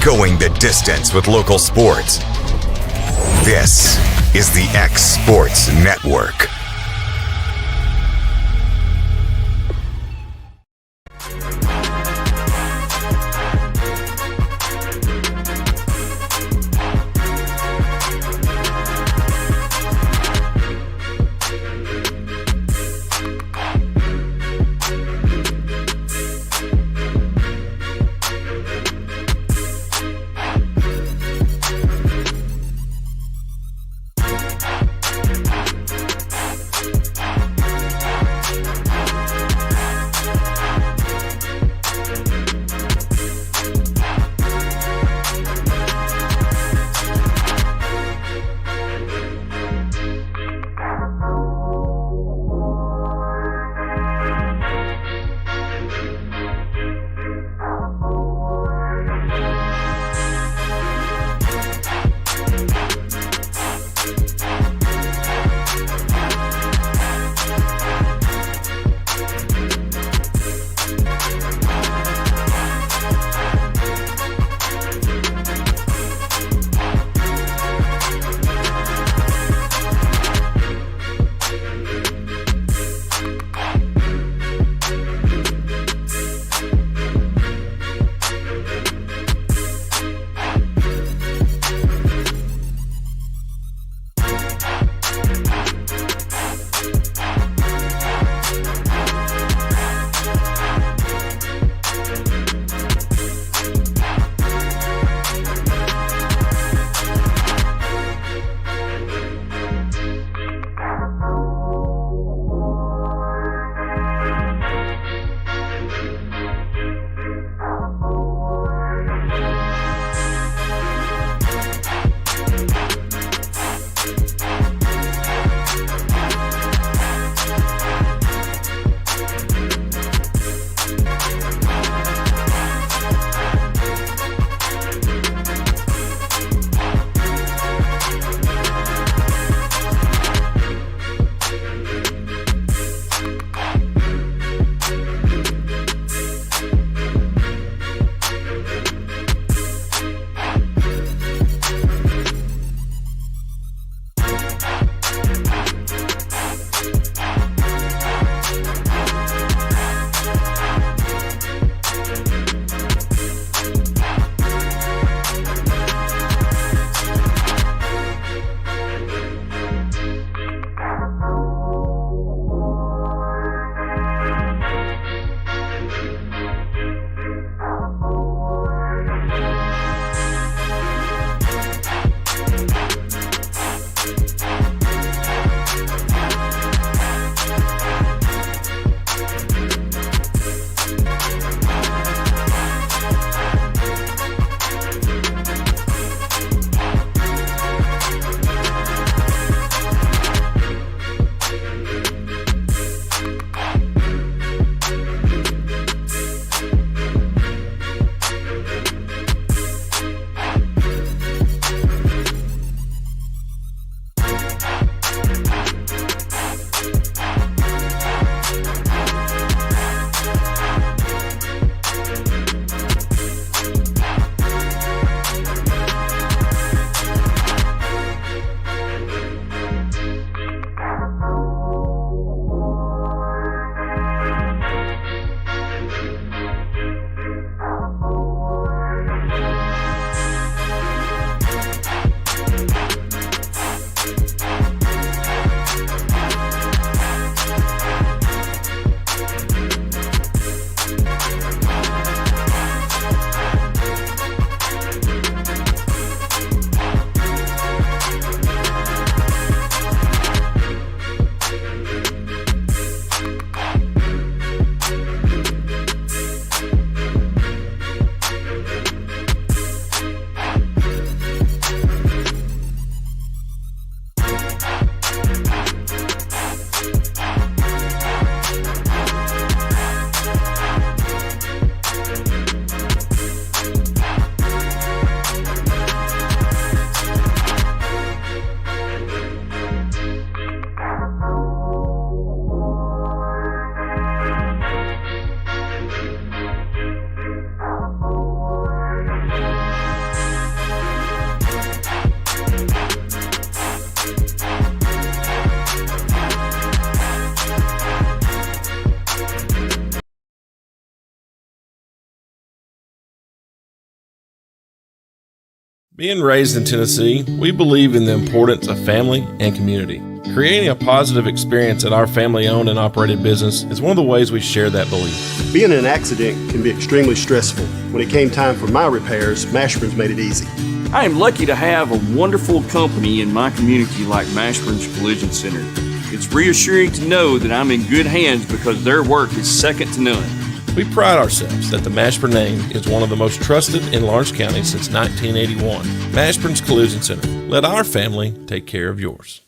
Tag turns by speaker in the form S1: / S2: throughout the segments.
S1: going the distance with local sports. This is the X Sports Network.
S2: Being raised in Tennessee, we believe in the importance of family and community. Creating a positive experience at our family-owned and operated business is one of the ways we share that belief.
S3: Being in an accident can be extremely stressful. When it came time for my repairs, Mashburn's made it easy.
S4: I am lucky to have a wonderful company in my community like Mashburn's Collision Center. It's reassuring to know that I'm in good hands because their work is second to none.
S2: We pride ourselves that the Mashburn name is one of the most trusted in Lawrence County since 1981. Mashburn's Collision Center. Let our family take care of yours.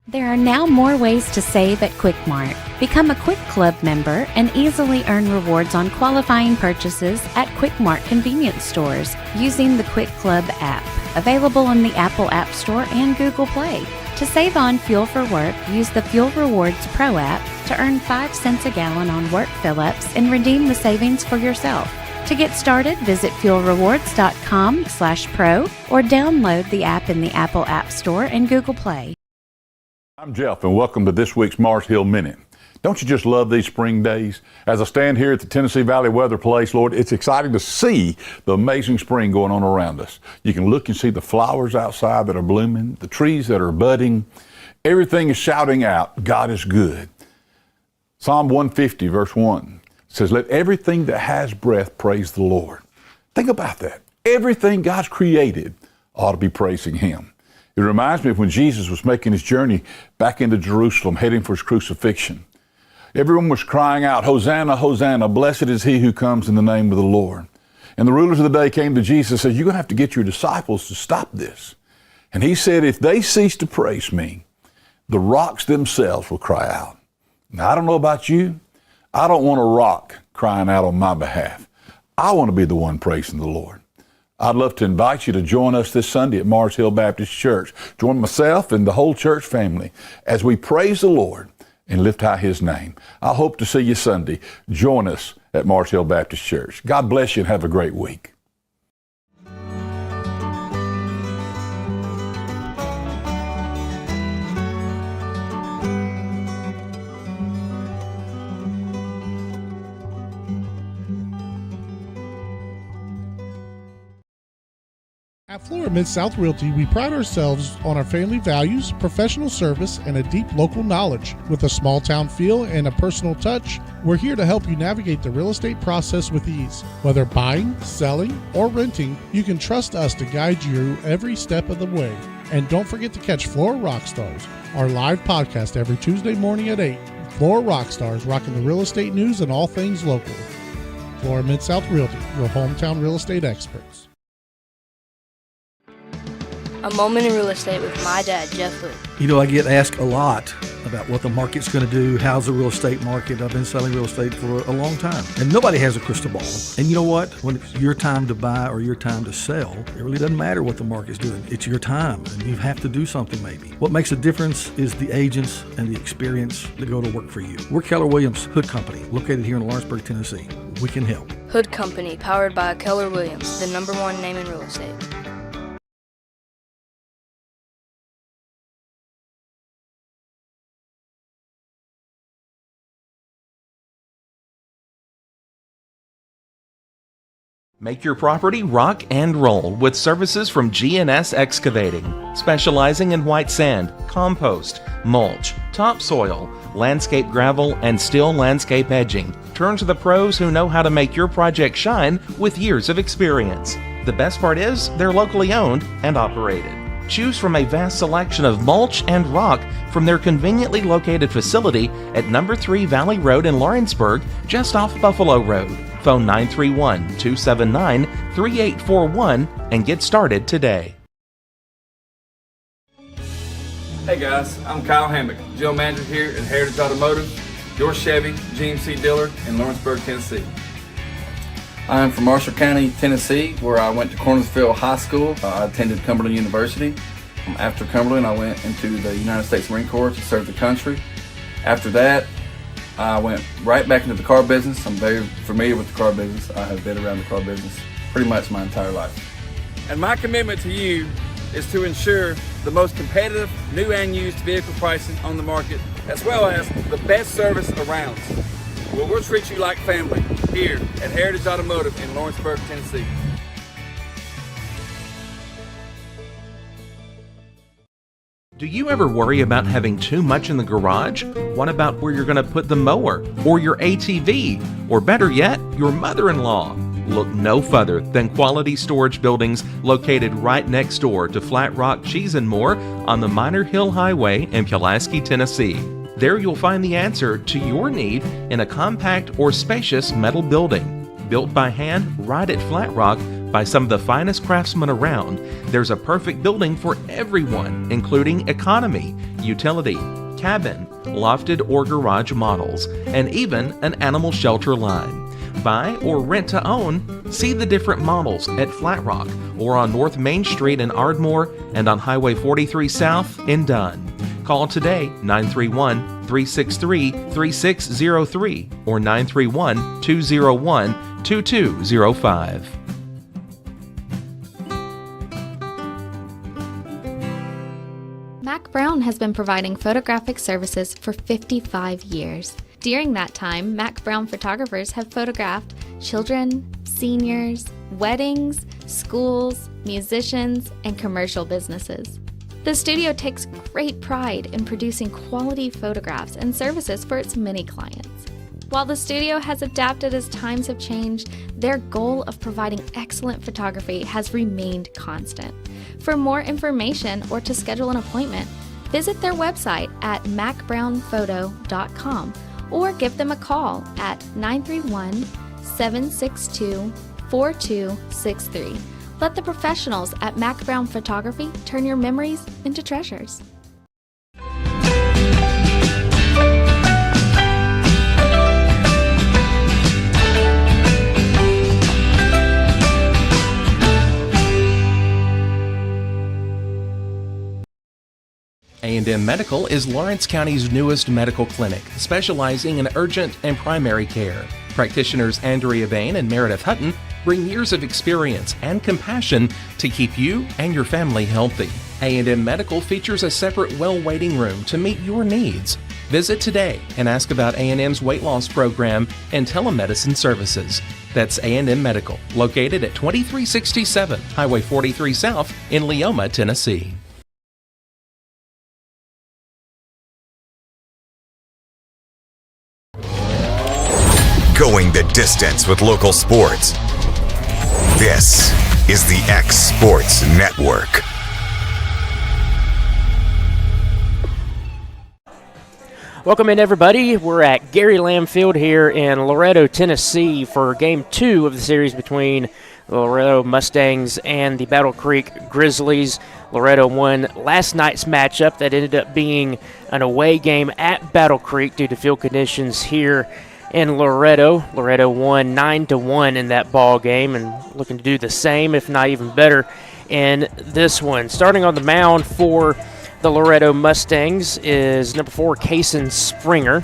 S5: There are now more ways to save at Quick Mart. Become a Quick Club member and easily earn rewards on qualifying purchases at Quick Mart convenience stores using the Quick Club app, available in the Apple App Store and Google Play. To save on fuel for work, use the Fuel Rewards Pro app to earn 5 cents a gallon on work fill-ups and redeem the savings for yourself. To get started, visit fuelrewards.com/pro or download the app in the Apple App Store and Google Play.
S6: I'm Jeff, and welcome to this week's Mars Hill Minute. Don't you just love these spring days? As I stand here at the Tennessee Valley Weather Place, Lord, it's exciting to see the amazing spring going on around us. You can look and see the flowers outside that are blooming, the trees that are budding. Everything is shouting out, God is good. Psalm 150, verse 1 says, let everything that has breath praise the Lord. Think about that. Everything God's created ought to be praising Him. It reminds me of when Jesus was making his journey back into Jerusalem, heading for his crucifixion. Everyone was crying out, Hosanna, Hosanna, blessed is he who comes in the name of the Lord. And the rulers of the day came to Jesus and said, you're going to have to get your disciples to stop this. And he said, if they cease to praise me, the rocks themselves will cry out. Now, I don't know about you. I don't want a rock crying out on my behalf. I want to be the one praising the Lord. I'd love to invite you to join us this Sunday at Mars Hill Baptist Church. Join myself and the whole church family as we praise the Lord and lift high His name. I hope to see you Sunday. Join us at Mars Hill Baptist Church. God bless you and have a great week.
S7: At Florida Mid-South Realty, we pride ourselves on our family values, professional service, and a deep local knowledge. With a small town feel and a personal touch, we're here to help you navigate the real estate process with ease. Whether buying, selling, or renting, you can trust us to guide you every step of the way. And don't forget to catch Florida Rockstars, our live podcast every Tuesday morning at 8. Florida Rockstars, rocking the real estate news and all things local. Florida Mid-South Realty, your hometown real estate experts.
S8: A Moment in Real Estate with my dad, Jeff Hood.
S9: You know, I get asked a lot about what the market's going to do. How's the real estate market? I've been selling real estate for a long time, and nobody has a crystal ball. And you know what? When it's your time to buy or your time to sell, it really doesn't matter what the market's doing. It's your time, and you have to do something maybe. What makes a difference is the agents and the experience that go to work for you. We're Keller Williams Hood Company, located here in Lawrenceburg, Tennessee. We can help.
S8: Hood Company, powered by Keller Williams, the #1 name in real estate.
S10: Make your property rock and roll with services from G&S Excavating, specializing in white sand, compost, mulch, topsoil, landscape gravel, and steel landscape edging. Turn to the pros who know how to make your project shine with years of experience. The best part is they're locally owned and operated. Choose from a vast selection of mulch and rock from their conveniently located facility at number 3 Valley Road in Lawrenceburg, just off Buffalo Road. Phone 931-279-3841 and get started today.
S11: Hey guys, I'm Kyle Hammock, General Manager here at Heritage Automotive, your Chevy GMC dealer in Lawrenceburg, Tennessee. I'm from Marshall County, Tennessee, where I went to Cornersville High School. I attended Cumberland University. After Cumberland, I went into the United States Marine Corps to serve the country. After that, I went right back into the car business. I'm very familiar with the car business. I have been around the car business pretty much my entire life. And my commitment to you is to ensure the most competitive new and used vehicle pricing on the market, as well as the best service around. Well, we'll treat you like family here at Heritage Automotive in Lawrenceburg, Tennessee.
S10: Do you ever worry about having too much in the garage? What about where you're going to put the mower, or your ATV, or better yet, your mother-in-law? Look no further than Quality Storage Buildings located right next door to Flat Rock Cheese and More on the Minor Hill Highway in Pulaski, Tennessee. There you'll find the answer to your need in a compact or spacious metal building. Built by hand right at Flat Rock by some of the finest craftsmen around, there's a perfect building for everyone, including economy, utility, cabin, lofted or garage models, and even an animal shelter line. Buy or rent to own, see the different models at Flat Rock or on North Main Street in Ardmore and on Highway 43 South in Dunn. Call today 931-363-3603 or 931-201-2205.
S12: Mac Brown has been providing photographic services for 55 years. During that time, Mac Brown photographers have photographed children, seniors, weddings, schools, musicians, and commercial businesses. The studio takes great pride in producing quality photographs and services for its many clients. While the studio has adapted as times have changed, their goal of providing excellent photography has remained constant. For more information or to schedule an appointment, visit their website at macbrownphoto.com or give them a call at 931-762-4263. Let the professionals at Mac Brown Photography turn your memories into treasures.
S10: A&M Medical is Lawrence County's newest medical clinic, specializing in urgent and primary care. Practitioners Andrea Bain and Meredith Hutton bring years of experience and compassion to keep you and your family healthy. A&M Medical features a separate well waiting room to meet your needs. Visit today and ask about A&M's weight loss program and telemedicine services. That's A&M Medical, located at 2367 Highway 43 South in Leoma, Tennessee.
S1: Going the distance with local sports. This is the X Sports Network.
S13: Welcome in, everybody. We're at Gary Lamb Field here in Loretto, Tennessee for Game 2 of the series between the Loretto Mustangs and the Battle Creek Grizzlies. Loretto won last night's matchup that ended up being an away game at Battle Creek due to field conditions here in Loretto. Loretto won 9-1 in that ball game and looking to do the same, if not even better, in this one. Starting on the mound for the Loretto Mustangs is number 4, Kaysen Springer,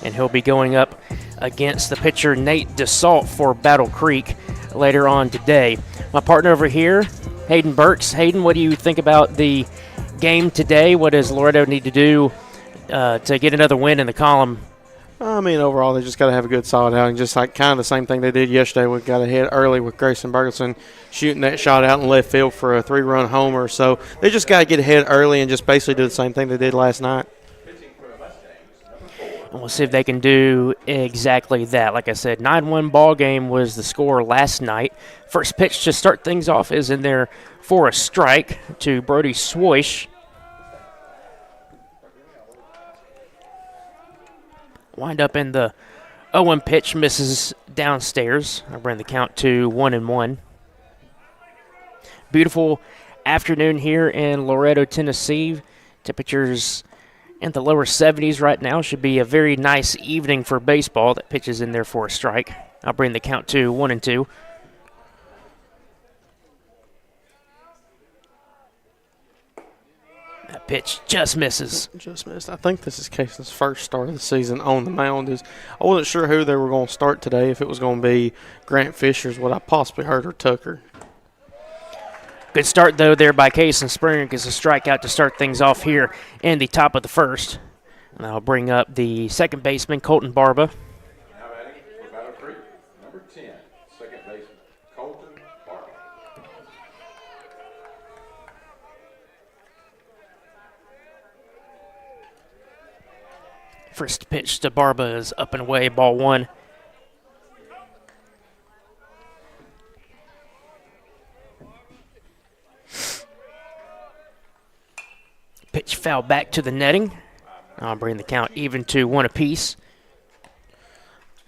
S13: and he'll be going up against the pitcher Nate DeSalt for Battle Creek later on today. My partner over here, Hayden Burks. Hayden, what do you think about the game today? What does Loretto need to do to get another win in the column?
S14: I mean, overall, they just got to have a good, solid outing, just like kind of the same thing they did yesterday. We got ahead early with Grayson Bergelson shooting that shot out in left field for a 3-run homer. So they just got to get ahead early and just basically do the same thing they did last night.
S13: And we'll see if they can do exactly that. Like I said, 9-1 ball game was the score last night. First pitch to start things off is in there for a strike to Brody Swish. Wind up in the 0-1 pitch, misses downstairs. I bring the count to 1-1. Beautiful afternoon here in Loretto, Tennessee. Temperatures in the lower 70s right now. Should be a very nice evening for baseball. That pitch is in there for a strike. I'll bring the count to 1-2. That pitch just misses.
S14: Just missed. I think this is Kaysen's first start of the season on the mound. I wasn't sure who they were going to start today, if it was going to be Grant Fisher's, what I possibly heard, or Tucker.
S13: Good start, though, there by Kaysen Springer. Gets a strikeout to start things off here in the top of the first. And I'll bring up the second baseman, Colton Barba.
S6: Now batting for Battle Creek, number 10, second baseman, Colton Barber.
S13: First pitch to Barba is up and away, ball one. Pitch foul back to the netting. I'll bring the count even to 1 apiece.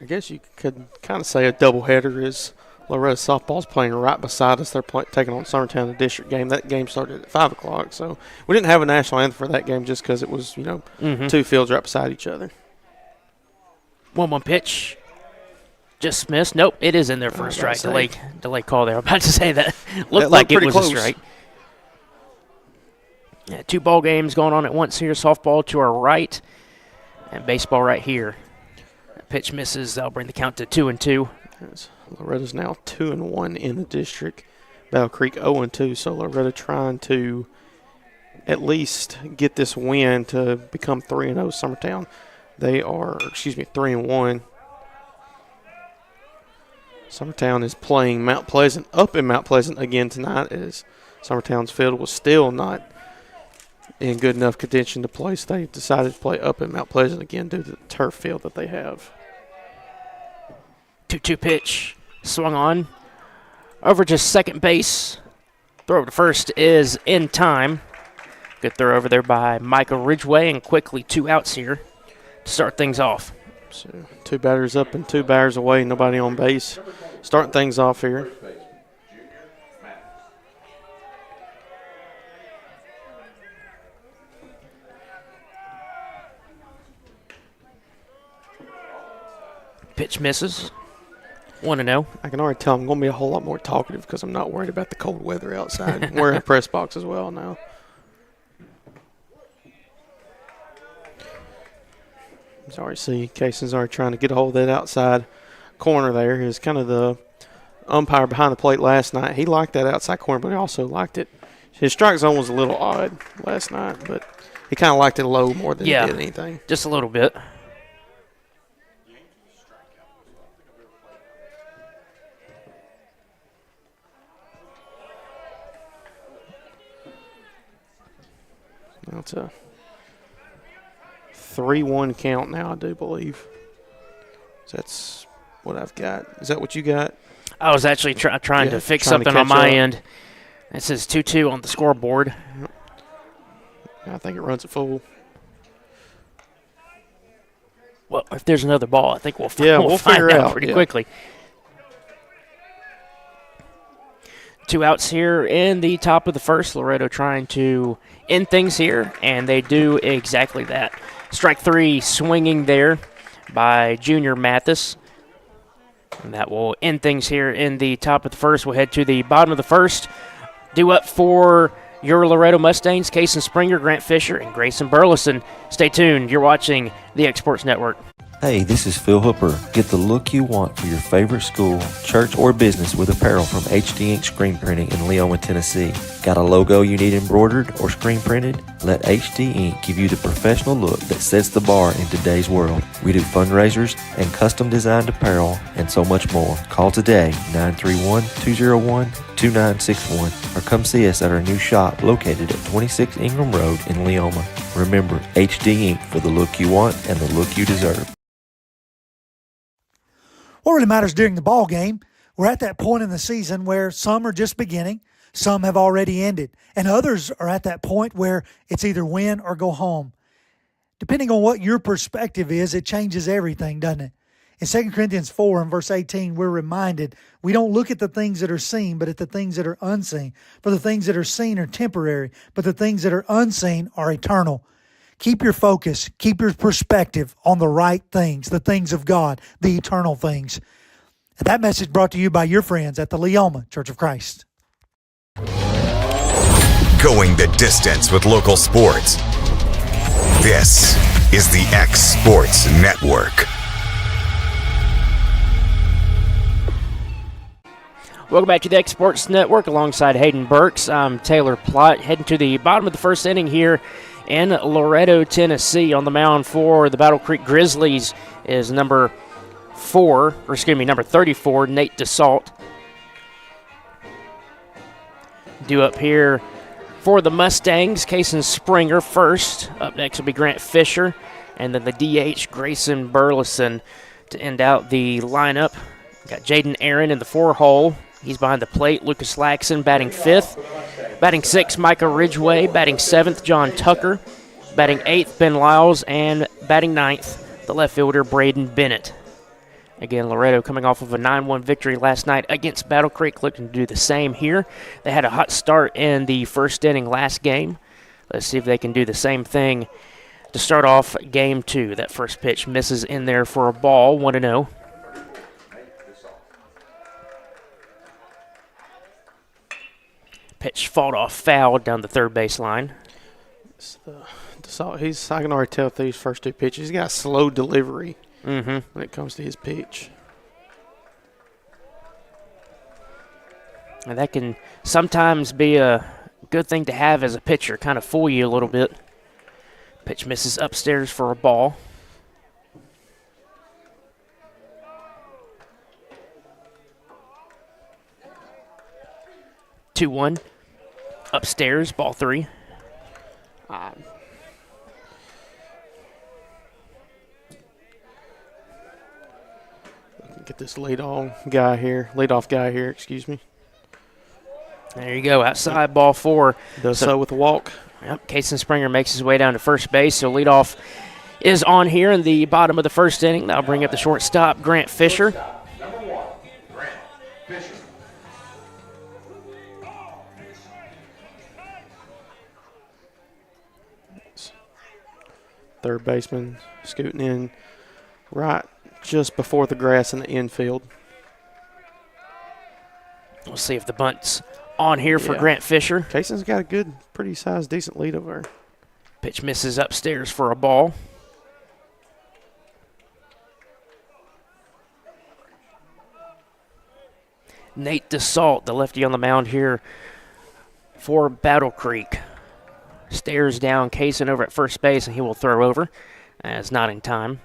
S14: I guess you could kind of say a doubleheader is Loretto softball's playing right beside us. They're taking on Summertown, the district game. That game started at 5 o'clock, so we didn't have a national anthem for that game just because it was, two fields right beside each other.
S13: 1-1 pitch. Just missed. Nope, it is in there for a strike. Delay call there. I'm about to say that. Looked like it was
S14: close.
S13: a strike. Yeah, 2 ball games going on at once here. Softball to our right and baseball right here. Pitch misses. That'll bring the count to 2-2.
S14: Loretta's now 2-1 in the district. Battle Creek 0-2. So Loretto trying to at least get this win to become 3-0. Summertown, they are 3-1. Summertown is playing Mount Pleasant up in Mount Pleasant again tonight, as Summertown's field was still not in good enough condition to play, so they decided to play up in Mount Pleasant again due to the turf field that they have.
S13: 2-2 pitch. Swung on. Over to second base. Throw over to first is in time. Good throw over there by Michael Ridgway, and quickly 2 outs here to start things off.
S14: So 2 batters up and 2 batters away, nobody on base. Starting things off here.
S13: Pitch misses. 1-0.
S14: I can already tell I'm going to be a whole lot more talkative because I'm not worried about the cold weather outside. We're in a press box as well now. Sorry, see, Cason's already trying to get a hold of that outside corner there. He was kind of the umpire behind the plate last night. He liked that outside corner, but he also liked it. His strike zone was a little odd last night, but he kind of liked it low more than he did anything.
S13: Just a little bit.
S14: That's a 3-1 count now, I do believe. That's what I've got. Is that what you got?
S13: I was actually trying to fix something on my end. It says 2-2 on the scoreboard.
S14: I think it runs it full.
S13: Well, if there's another ball, I think we'll
S14: figure
S13: find
S14: it
S13: out
S14: out
S13: pretty quickly. 2 outs here in the top of the first. Loretto trying to end things here, and they do exactly that. Strike 3 swinging there by Junior Mathis. And that will end things here in the top of the first. We'll head to the bottom of the first. Due up for your Loretto Mustangs, Cason Springer, Grant Fisher, and Grayson Burleson. Stay tuned. You're watching the Exports Network.
S15: Hey, this is Phil Hooper. Get the look you want for your favorite school, church, or business with apparel from HD Ink Screen Printing in Leoma, Tennessee. Got a logo you need embroidered or screen printed? Let HD Ink give you the professional look that sets the bar in today's world. We do fundraisers and custom designed apparel and so much more. Call today, 931-201-2961, or come see us at our new shop located at 26 Ingram Road in Leoma. Remember, HD Ink for the look you want and the look you deserve.
S16: What really matters during the ball game, we're at that point in the season where some are just beginning, some have already ended, and others are at that point where it's either win or go home. Depending on what your perspective is, it changes everything, doesn't it? In 2 Corinthians 4 and verse 18, we're reminded we don't look at the things that are seen, but at the things that are unseen. For the things that are seen are temporary, but the things that are unseen are eternal. Keep your focus, keep your perspective on the right things, the things of God, the eternal things. And that message brought to you by your friends at the Leoma Church of Christ.
S1: Going the distance with local sports. This is the X Sports Network.
S13: Welcome back to the X Sports Network alongside Hayden Burks. I'm Taylor Plott, heading to the bottom of the first inning here in Loretto, Tennessee. On the mound for the Battle Creek Grizzlies is number 34, Nate DeSalt. Due up here for the Mustangs, Kason Springer first. Up next will be Grant Fisher, and then the DH, Grayson Burleson, to end out the lineup. Got Jaden Aaron in the 4-hole. He's behind the plate. Lucas Laxon batting 5th. Batting 6th, Micah Ridgway. Batting 7th, John Tucker. Batting 8th, Ben Lyles. And batting 9th, the left fielder, Braden Bennett. Again, Loretto coming off of a 9-1 victory last night against Battle Creek, looking to do the same here. They had a hot start in the first inning last game. Let's see if they can do the same thing to start off game 2. That first pitch misses in there for a ball, 1-0. Pitch fought off foul down the third base line.
S14: I can already tell through these first 2 pitches. He's got slow delivery when it comes to his pitch.
S13: And that can sometimes be a good thing to have as a pitcher, kind of fool you a little bit. Pitch misses upstairs for a ball. Two one. Upstairs, ball 3.
S14: Get this leadoff guy here, excuse me.
S13: There you go, outside, ball 4.
S14: Does so with a walk.
S13: Yep, Kason Springer makes his way down to first base, so leadoff is on here in the bottom of the first inning. That'll bring up the shortstop, Grant Fisher.
S14: Third baseman scooting in right just before the grass in the infield.
S13: We'll see if the bunt's on here for Grant Fisher.
S14: Jason's got a good, pretty sized, decent lead over there.
S13: Pitch misses upstairs for a ball. Nate DeSalt, the lefty on the mound here for Battle Creek. Stares down Kason over at first base, and he will throw over. It's not in time.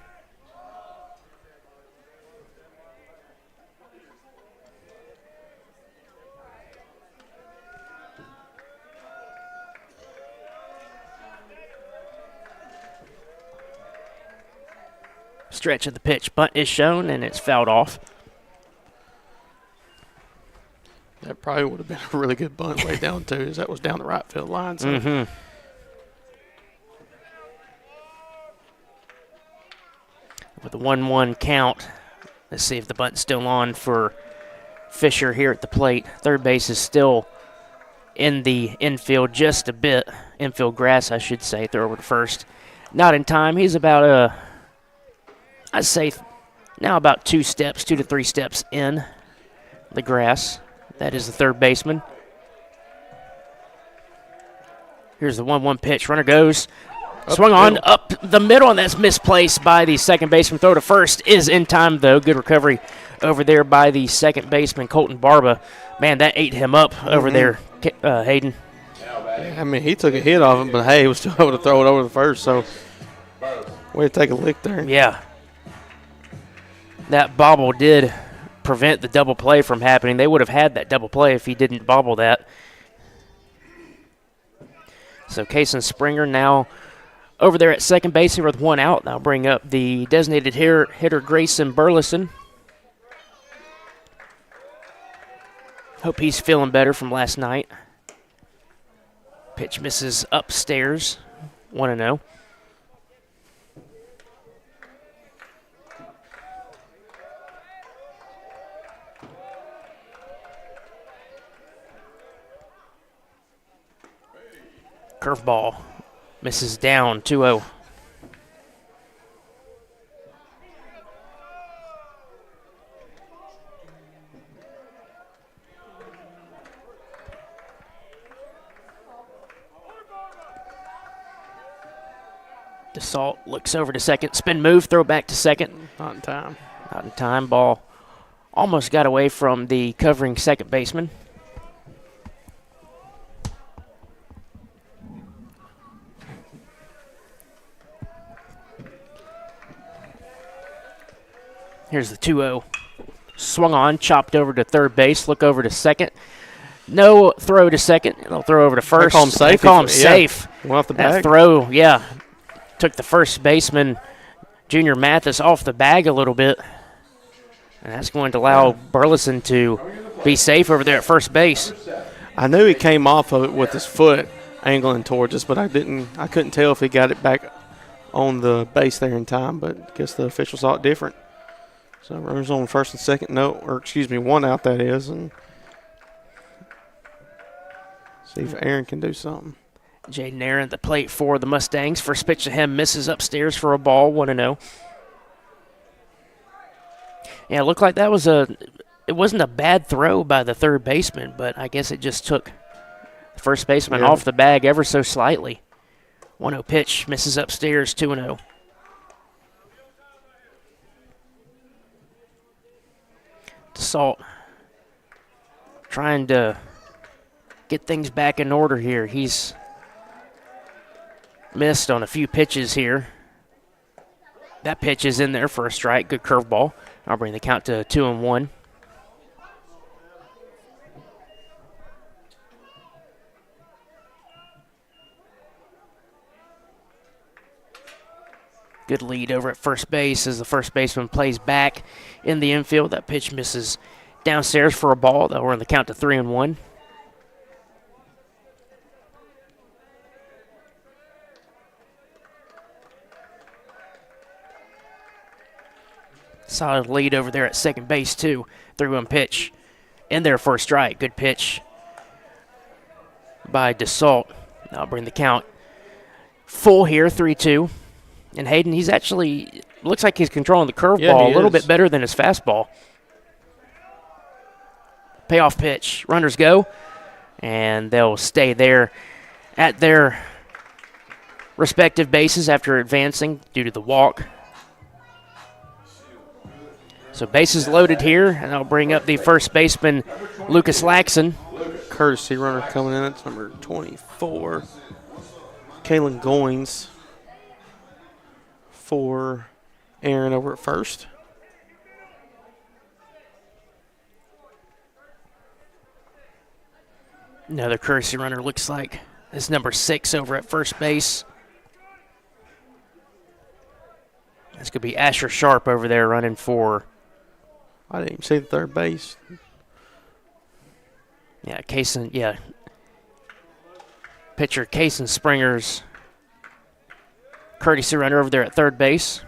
S13: Stretch of the pitch. Bunt is shown, and it's fouled off.
S14: That probably would have been a really good bunt way down, too, as that was down the right field line. So.
S13: With a 1-1 count, let's see if the bunt's still on for Fisher here at the plate. Third base is still in the infield just a bit. Infield grass, I should say. Throw over to first. Not in time. He's about I'd say now about 2 to 3 steps in the grass. That is the third baseman. Here's the 1-1 pitch. Runner goes. Swung on up the middle, and that's misplaced by the second baseman. Throw to first is in time, though. Good recovery over there by the second baseman, Colton Barba. Man, that ate him up over there, Hayden.
S14: I mean, he took a hit off him, but, hey, he was still able to throw it over the first, so way to take a lick there.
S13: Yeah. That bobble did prevent the double play from happening. They would have had that double play if he didn't bobble that. So Kason Springer now over there at second base here with 1 out. That'll bring up the designated hitter Grayson Burleson. Hope he's feeling better from last night. Pitch misses upstairs, 1-0. Curveball misses down, 2-0. DeSalt looks over to second. Spin move, throw back to second.
S14: Not in time.
S13: Not in time. Ball almost got away from the covering second baseman. Here's the 2-0. Swung on, chopped over to third base, look over to second. No throw to second. They'll throw over to first.
S14: They call him safe.
S13: They call him safe.
S14: Went off the
S13: that
S14: bag.
S13: Throw, yeah, took the first baseman, Junior Mathis, off the bag a little bit. And that's going to allow Burleson to be safe over there at first base.
S14: I knew he came off of it with his foot angling towards us, but I couldn't tell if he got it back on the base there in time, but I guess the officials saw it different. So runners on first and second, one out that is, and see if Aaron can do something.
S13: Jaden Aaron at the plate for the Mustangs. First pitch to him misses upstairs for a ball, 1-0. Yeah, it looked like it wasn't a bad throw by the third baseman, but I guess it just took the first baseman off the bag ever so slightly. 1-0 pitch, misses upstairs, 2-0. DeSalt trying to get things back in order here. He's missed on a few pitches here. That pitch is in there for a strike. Good curveball. I'll bring the count to 2-1. Good lead over at first base as the first baseman plays back in the infield. That pitch misses downstairs for a ball. That we're in the count to 3-1. Solid lead over there at second base, too. 3-1 pitch in there for a strike. Good pitch by DeSalt. I'll bring the count full here, 3-2. And Hayden, he's actually, looks like he's controlling the curveball a little bit better than his fastball. Payoff pitch. Runners go, and they'll stay there at their respective bases after advancing due to the walk. So bases loaded here, and I'll bring up the first baseman, Lucas Laxon.
S14: Courtesy runner coming in. That's number 24. Kalen Goins for Aaron over at first.
S13: Another courtesy runner looks like this number 6 over at first base. This could be Asher Sharp over there running for.
S14: I didn't even see the third base.
S13: Yeah, Kaysen, yeah. Pitcher Kaysen Springer's courtesy runner over there at third base.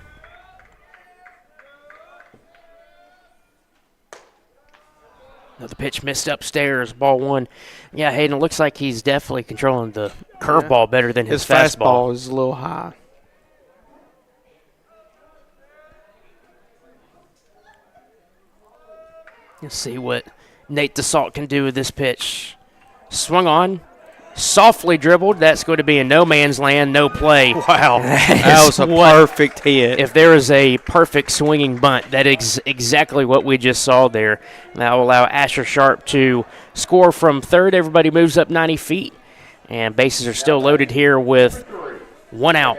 S13: Another pitch missed upstairs, ball 1. Yeah, Hayden, looks like he's definitely controlling the curveball better than his fastball.
S14: His fastball is a little high.
S13: Let's see what Nate DeSalt can do with this pitch. Swung on, softly dribbled. That's going to be in no man's land, no play.
S14: Wow, that was a perfect hit.
S13: If there is a perfect swinging bunt, that is exactly what we just saw there. That will allow Asher Sharp to score from third. Everybody moves up 90 feet, and bases are still loaded here with 1 out.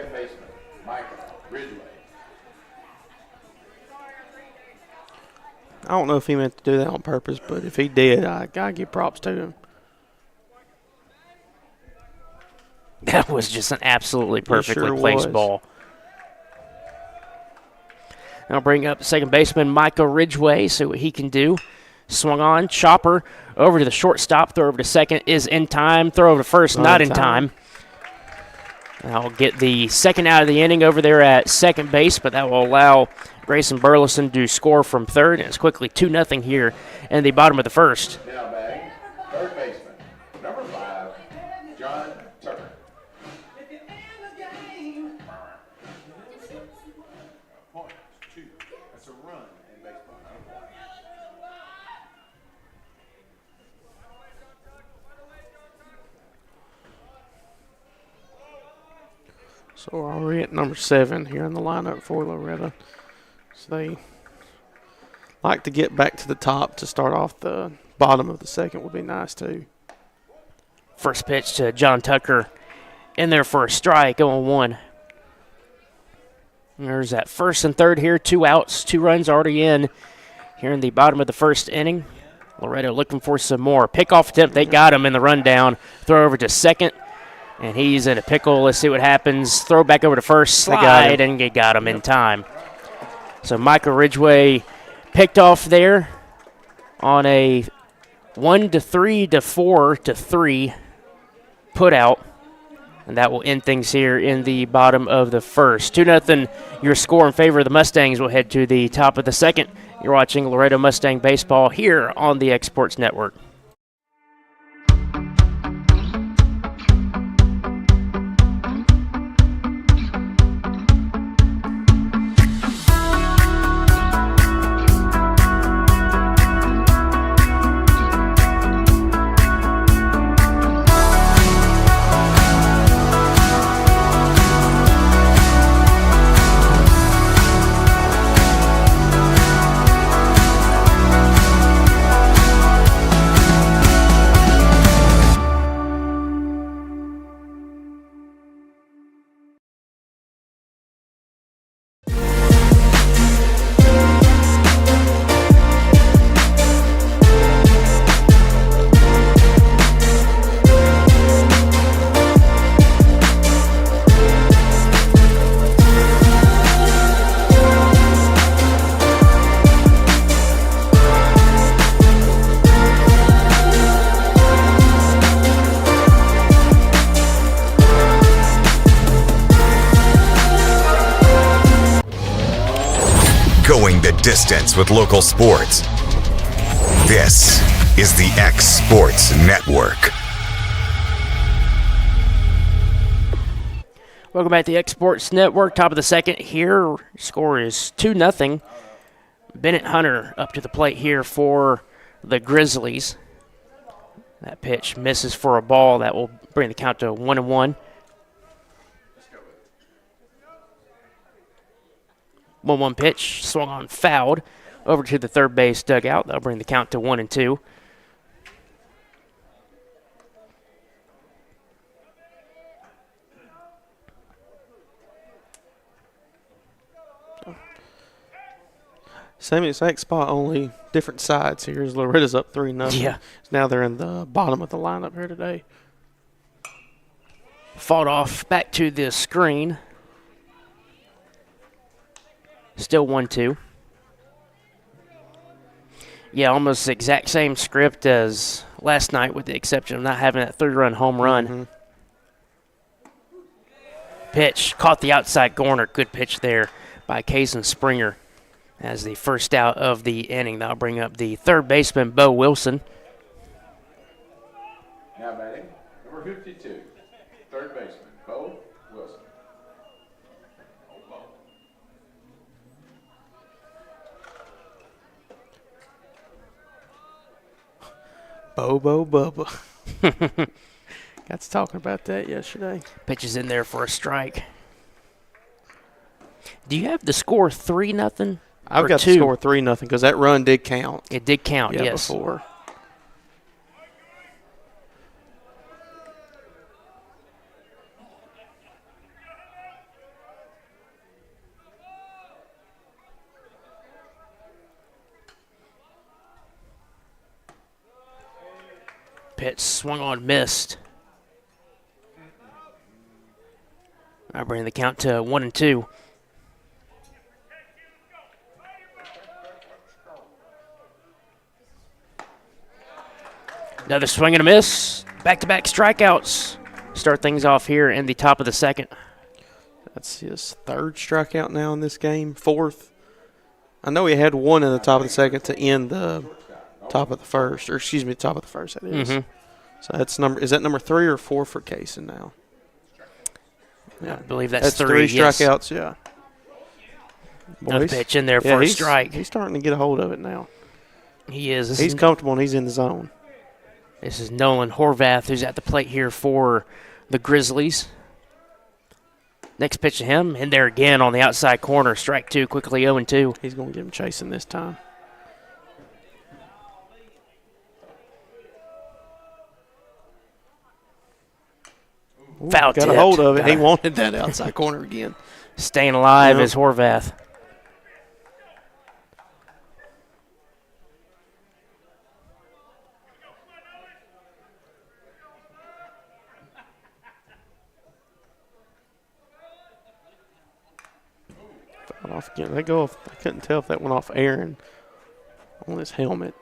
S14: I don't know if he meant to do that on purpose, but if he did, I got to give props to him.
S13: That was just an absolutely perfectly placed ball. I'll bring up second baseman Michael Ridgway, see what he can do. Swung on, chopper over to the shortstop, throw over to second is in time, throw over to first, not in time. I'll get the second out of the inning over there at second base, but that will allow Grayson Burleson to score from third, and it's quickly 2-0 here in the bottom of the first.
S6: Now batting, third baseman, number 5, John Tucker. That's a run in baseball, not a point.
S14: So we're already at number 7 here in the lineup for Loretto. So they like to get back to the top to start off the bottom of the second would be nice too.
S13: First pitch to John Tucker in there for a strike, 0-1. There's that first and third here, 2 outs, 2 runs already in here in the bottom of the first inning. Loretto looking for some more. Pickoff attempt, they got him in the rundown. Throw over to second, and he's in a pickle. Let's see what happens. Throw back over to first, slide, and they got him in time. So Michael Ridgway picked off there on a 1-3 to 4-3 put out. And that will end things here in the bottom of the first. 2-0, your score in favor of the Mustangs. Will head to the top of the second. You're watching Loretto Mustang Baseball here on the X Sports Network.
S1: Going the distance with local sports. This is the X Sports Network.
S13: Welcome back to the X Sports Network. Top of the second here. Score is 2-0. Bennett Hunter up to the plate here for the Grizzlies. That pitch misses for a ball. That will bring the count to 1-1. 1-1 pitch, swung on, fouled. Over to the third base dugout. That'll bring the count to 1-2.
S14: Same exact spot, only different sides. Here's Loretta's up 3-0.
S13: Yeah.
S14: Now they're in the bottom of the lineup here today.
S13: Fought off back to the screen. Still 1-2. Yeah, almost the exact same script as last night with the exception of not having that 3-run home run.
S14: Mm-hmm.
S13: Pitch, caught the outside corner. Good pitch there by Kaysen Springer as the first out of the inning. That'll bring up the third baseman, Bo Wilson.
S6: Now batting, number 52, third baseman, Bo Wilson.
S14: Bobo Bubba. Got to talking about that yesterday.
S13: Pitch is in there for a strike. Do you have the score 3-0?
S14: I've got the score 3-0 because that run did count.
S13: It did count, yes.
S14: Before.
S13: Pitch swung on, missed. I bring the count to 1-2. Another swing and a miss. Back-to-back strikeouts. Start things off here in the top of the second.
S14: That's his third strikeout now in this game, fourth. I know he had one in the top of the second to end the top of the first, or excuse me, top of the first, that is.
S13: Mm-hmm.
S14: So that's is that number 3 or 4 for Kaysen now?
S13: Yeah, I believe that's 3.
S14: 3 strikeouts, yeah.
S13: Another pitch in there for a strike.
S14: He's starting to get a hold of it now.
S13: He is.
S14: He's comfortable and he's in the zone.
S13: This is Nolan Horvath, who's at the plate here for the Grizzlies. Next pitch to him, in there again on the outside corner. Strike 2, quickly 0-2.
S14: He's going to get him chasing this time.
S13: Foul
S14: got
S13: tipped.
S14: a hold of it. He wanted that outside corner again.
S13: Staying alive is Horvath.
S14: Off again. They go off. I couldn't tell if that went off Aaron on his helmet.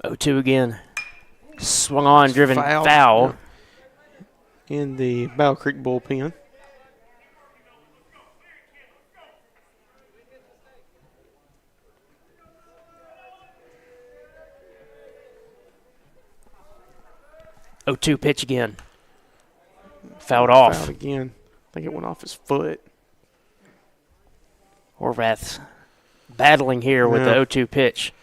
S13: Oh, 2 again. Swung on, driven foul.
S14: In the Battle Creek bullpen.
S13: Oh, 2 pitch again. Fouled off.
S14: Fouled again. I think it went off his foot.
S13: Horvath's battling here with the 0-2 pitch.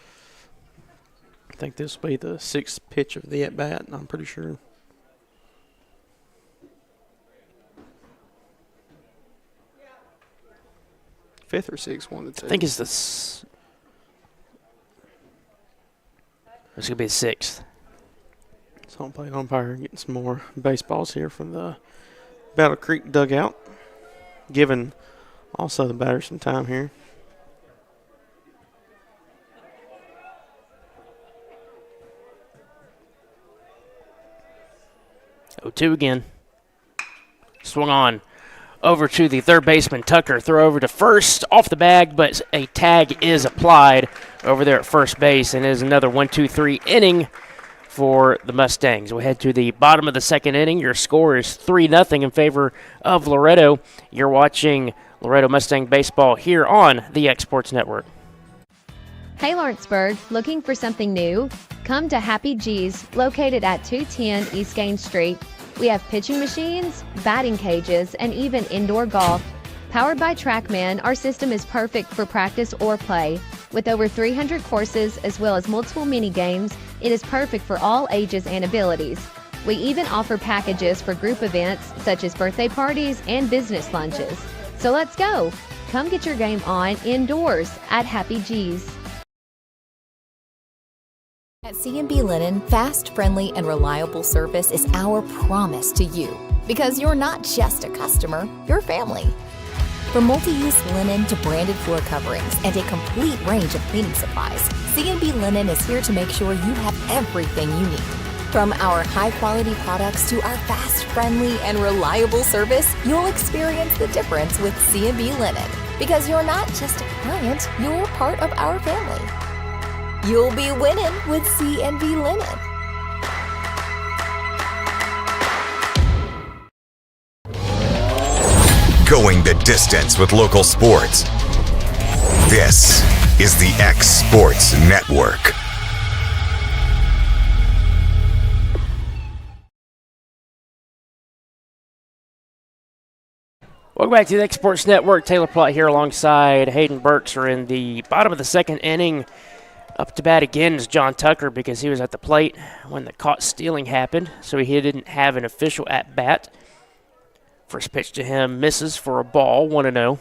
S14: I think this will be the 6th pitch of the at-bat, I'm pretty sure. Fifth or sixth, one of the two.
S13: I think it's the... It's going to be the 6th.
S14: So home plate umpire getting some more baseballs here from the Battle Creek dugout. Giving also the batter some time here.
S13: Oh, 2 again. Swung on over to the third baseman, Tucker. Throw over to first, off the bag, but a tag is applied over there at first base, and it is another 1-2-3 inning for the Mustangs. We head to the bottom of the second inning. Your score is 3-0 in favor of Loretto. You're watching Loretto Mustang Baseball here on the X Sports Network.
S17: Hey Lawrenceburg, looking for something new? Come to Happy G's, located at 210 East Gaines Street. We have pitching machines, batting cages, and even indoor golf. Powered by TrackMan, our system is perfect for practice or play. With over 300 courses as well as multiple mini games, it is perfect for all ages and abilities. We even offer packages for group events such as birthday parties and business lunches. So let's go! Come get your game on indoors at Happy G's.
S18: At C&B Linen, fast, friendly, and reliable service is our promise to you. Because you're not just a customer, you're family. From multi-use linen to branded floor coverings and a complete range of cleaning supplies, C&B Linen is here to make sure you have everything you need. From our high-quality products to our fast, friendly, and reliable service, you'll experience the difference with C&B Linen. Because you're not just a client, you're part of our family. You'll be winning with C&B Linen.
S1: Going the distance with local sports. This is the X Sports Network.
S13: Welcome back to the X Sports Network. Taylor Plott here alongside Hayden Burks. Are in the bottom of the second inning. Up to bat again is John Tucker because he was at the plate when the caught stealing happened, so he didn't have an official at-bat. First pitch to him misses for a ball, 1-0.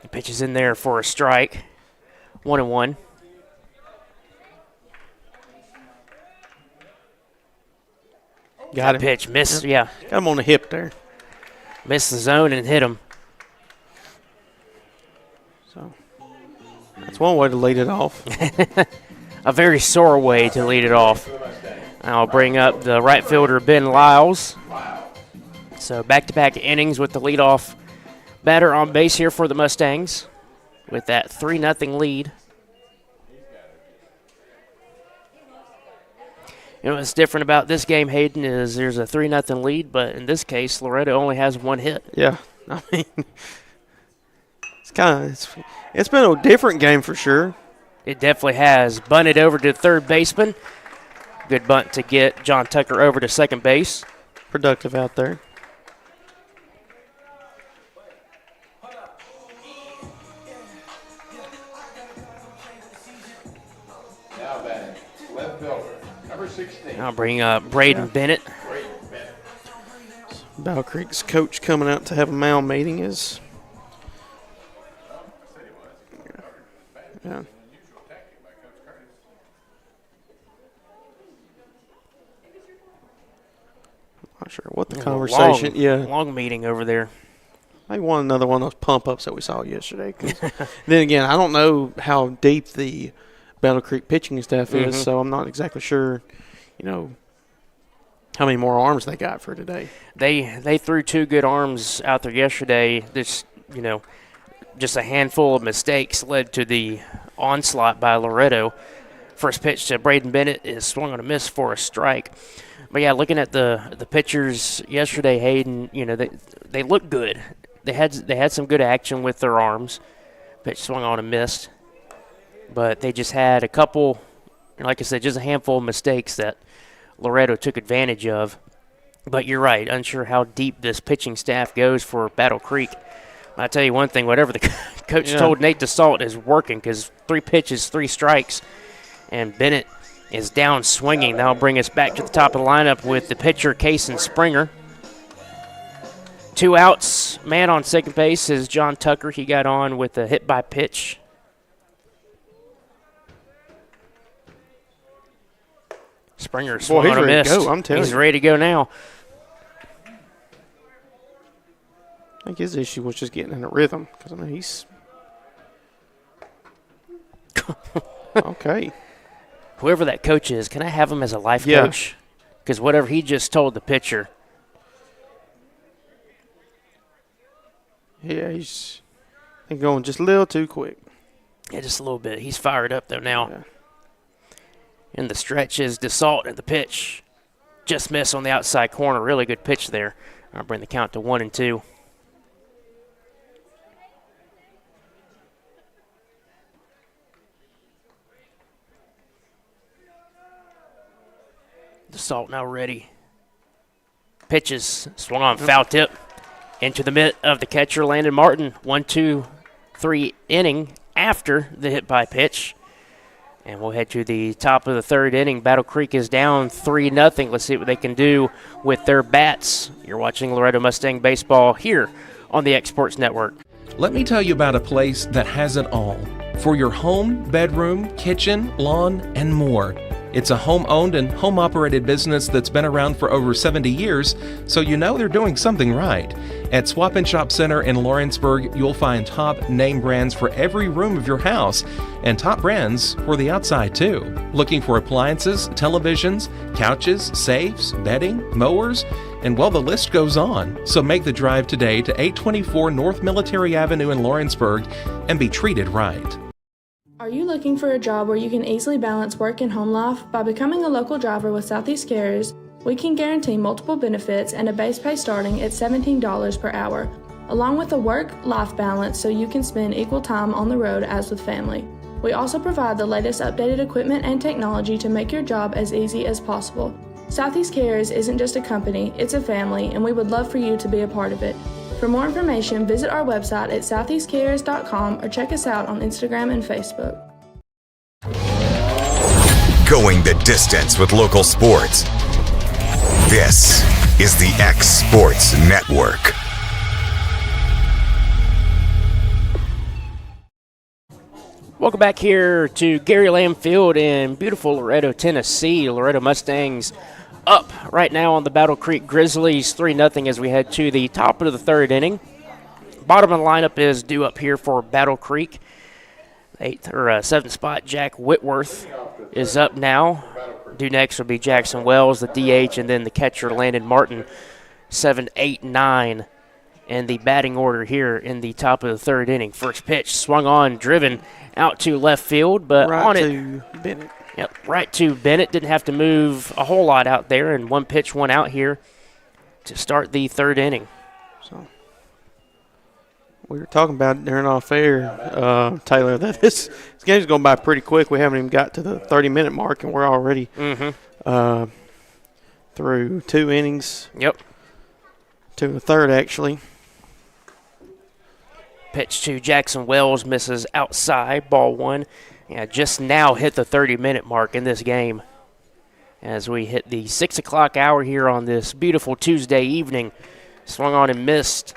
S13: He pitches in there for a strike, 1-1.
S14: Got him.
S13: Pitch, missed, yeah.
S14: Got him on the hip there.
S13: Missed the zone and hit him.
S14: So that's one way to lead it off.
S13: A very sore way to lead it off. I'll bring up the right fielder, Ben Lyles. So back-to-back innings with the leadoff batter on base here for the Mustangs with that 3-0 lead. You know what's different about this game, Hayden, is there's a 3-0 lead, but in this case, Loretto only has one hit.
S14: Yeah, I mean, it's been a different game for sure.
S13: It definitely has. Bunted over to third baseman. Good bunt to get John Tucker over to second base.
S14: Productive out there.
S6: Now batting, left fielder, number 16.
S13: I'll bring up Braden Bennett.
S14: Battle Creek's coach coming out to have a mound meeting is. Yeah. Not sure what the conversation.
S13: Long meeting over there.
S14: I want another one of those pump ups that we saw yesterday. Then again, I don't know how deep the Battle Creek pitching staff is, so I'm not exactly sure. How many more arms they got for today?
S13: They threw 2 good arms out there yesterday. Just a handful of mistakes led to the onslaught by Loretto. First pitch to Braden Bennett is swung on a miss for a strike. But yeah, looking at the pitchers yesterday, Hayden, they looked good. They had some good action with their arms. Pitch swung on and missed. But they just had a couple, like I said, just a handful of mistakes that Loretto took advantage of. But you're right, unsure how deep this pitching staff goes for Battle Creek. I'll tell you one thing, whatever the coach told Nate DeSalt is working, because 3 pitches, 3 strikes, and Bennett is down swinging. That'll bring us back to the top of the lineup with the pitcher, Kason Springer. 2 outs, man on second base is John Tucker. He got on with a hit by pitch. Springer swung on a miss. He's ready to go now.
S14: I think his issue was just getting in a rhythm, because he's okay.
S13: Whoever that coach is, can I have him as a life coach? Because whatever he just told the pitcher.
S14: Yeah, he's going just a little too quick.
S13: Yeah, just a little bit. He's fired up though now. Yeah. And the stretch is DeSalt at the pitch. Just missed on the outside corner. Really good pitch there. I'll bring the count to 1-2. DeSalt now ready. Pitches swung on, foul tip into the mitt of the catcher, Landon Martin. 1-2-3 inning after the hit by pitch. And we'll head to the top of the 3rd inning. Battle Creek is down 3-0. Let's see what they can do with their bats. You're watching Loretto Mustang Baseball here on the X Sports Network.
S10: Let me tell you about a place that has it all for your home, bedroom, kitchen, lawn, and more. It's a home-owned and home-operated business that's been around for over 70 years, so you know they're doing something right. At Swap and Shop Center in Lawrenceburg, you'll find top name brands for every room of your house, and top brands for the outside too. Looking for appliances, televisions, couches, safes, bedding, mowers, and well, the list goes on. So make the drive today to 824 North Military Avenue in Lawrenceburg and be treated right.
S19: Are you looking for a job where you can easily balance work and home life? By becoming a local driver with Southeast Carriers, we can guarantee multiple benefits and a base pay starting at $17 per hour, along with a work-life balance so you can spend equal time on the road as with family. We also provide the latest updated equipment and technology to make your job as easy as possible. Southeast Carriers isn't just a company, it's a family, and we would love for you to be a part of it. For more information, visit our website at southeastcarriers.com or check us out on Instagram and Facebook.
S1: Going the distance with local sports. This is the X Sports Network.
S13: Welcome back here to Gary Lamb Field in beautiful Loretto, Tennessee. Loretto Mustangs up right now on the Battle Creek Grizzlies, 3-0 as we head to the top of the 3rd inning. Bottom of the lineup is due up here for Battle Creek. 7th spot, Jack Whitworth is up now. Due next will be Jackson Wells, the DH, and then the catcher, Landon Martin, 7, 8, 9. And the batting order here in the top of the 3rd inning. First pitch swung on, driven out to left field, but
S14: right
S13: on
S14: to Bennett.
S13: Yep, right to Bennett. Didn't have to move a whole lot out there, and 1 pitch, 1 out here to start the 3rd inning.
S14: So we were talking about it during off air, Taylor, that this game's going by pretty quick. We haven't even got to the 30-minute mark, and we're already through 2 innings.
S13: Yep.
S14: 2 1/3, actually.
S13: Pitch to Jackson Wells, misses outside, ball 1. Yeah, just now hit the 30-minute mark in this game as we hit the 6 o'clock hour here on this beautiful Tuesday evening. Swung on and missed.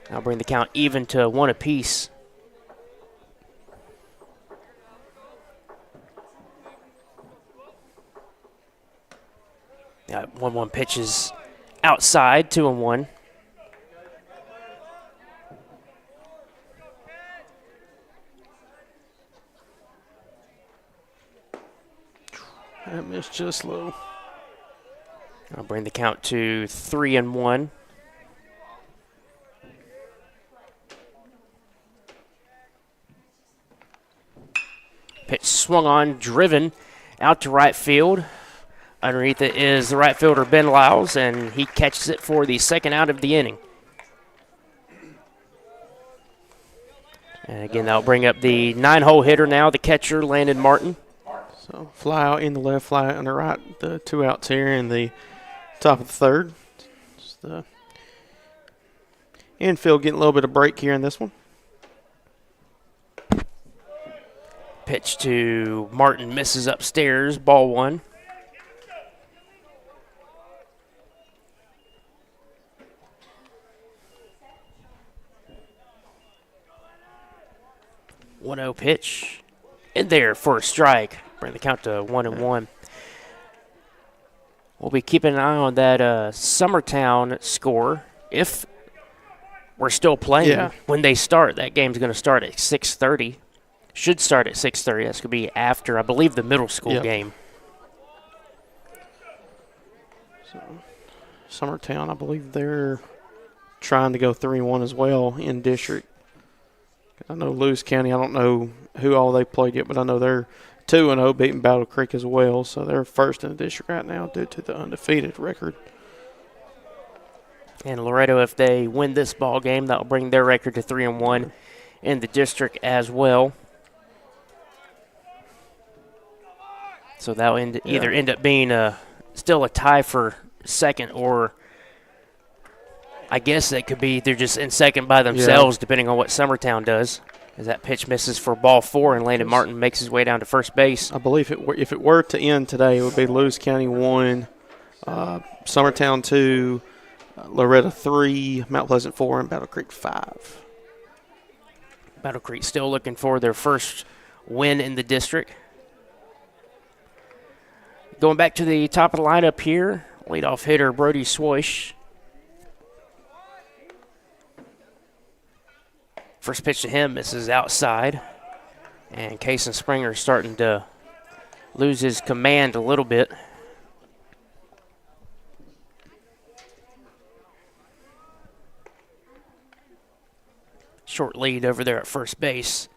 S13: That'll bring the count even to 1 apiece. Got 1-1 pitches outside, 2-1.
S14: That missed just low.
S13: I'll bring the count to 3-1. Pitch swung on, driven out to right field. Underneath it is the right fielder, Ben Lyles, and he catches it for the second out of the inning. And again, that'll bring up the 9-hole hitter now, the catcher, Landon Martin.
S14: So fly out in the left, fly out in the right. The 2 outs here in the top of the third. Just the infield getting a little bit of break here in this one.
S13: Pitch to Martin, misses upstairs, ball 1. One-0 pitch in there for a strike. Bring the count to 1-1. We'll be keeping an eye on that Summertown score. If we're still playing when they start, that game's going to start at 6:30. Should start at 6:30. That's going to be after, I believe, the middle school game.
S14: So, Summertown, I believe they're trying to go 3-1 as well in district. I know Lewis County, I don't know who all they played yet, but I know they're 2-0, beating Battle Creek as well. So they're first in the district right now due to the undefeated record.
S13: And Loretto, if they win this ball game, that'll bring their record to 3-1 in the district as well. So that'll either end up being still a tie for second, or I guess they could be they're just in second by themselves, depending on what Summertown does. As that pitch misses for ball 4, and Landon Martin makes his way down to first base.
S14: I believe if it were to end today, it would be Lewis County 1, Summertown 2, Loretto 3, Mount Pleasant 4, and Battle Creek 5.
S13: Battle Creek still looking for their first win in the district. Going back to the top of the lineup here, leadoff hitter Brody Swish. First pitch to him misses outside. And Cason Springer starting to lose his command a little bit. Short lead over there at first base.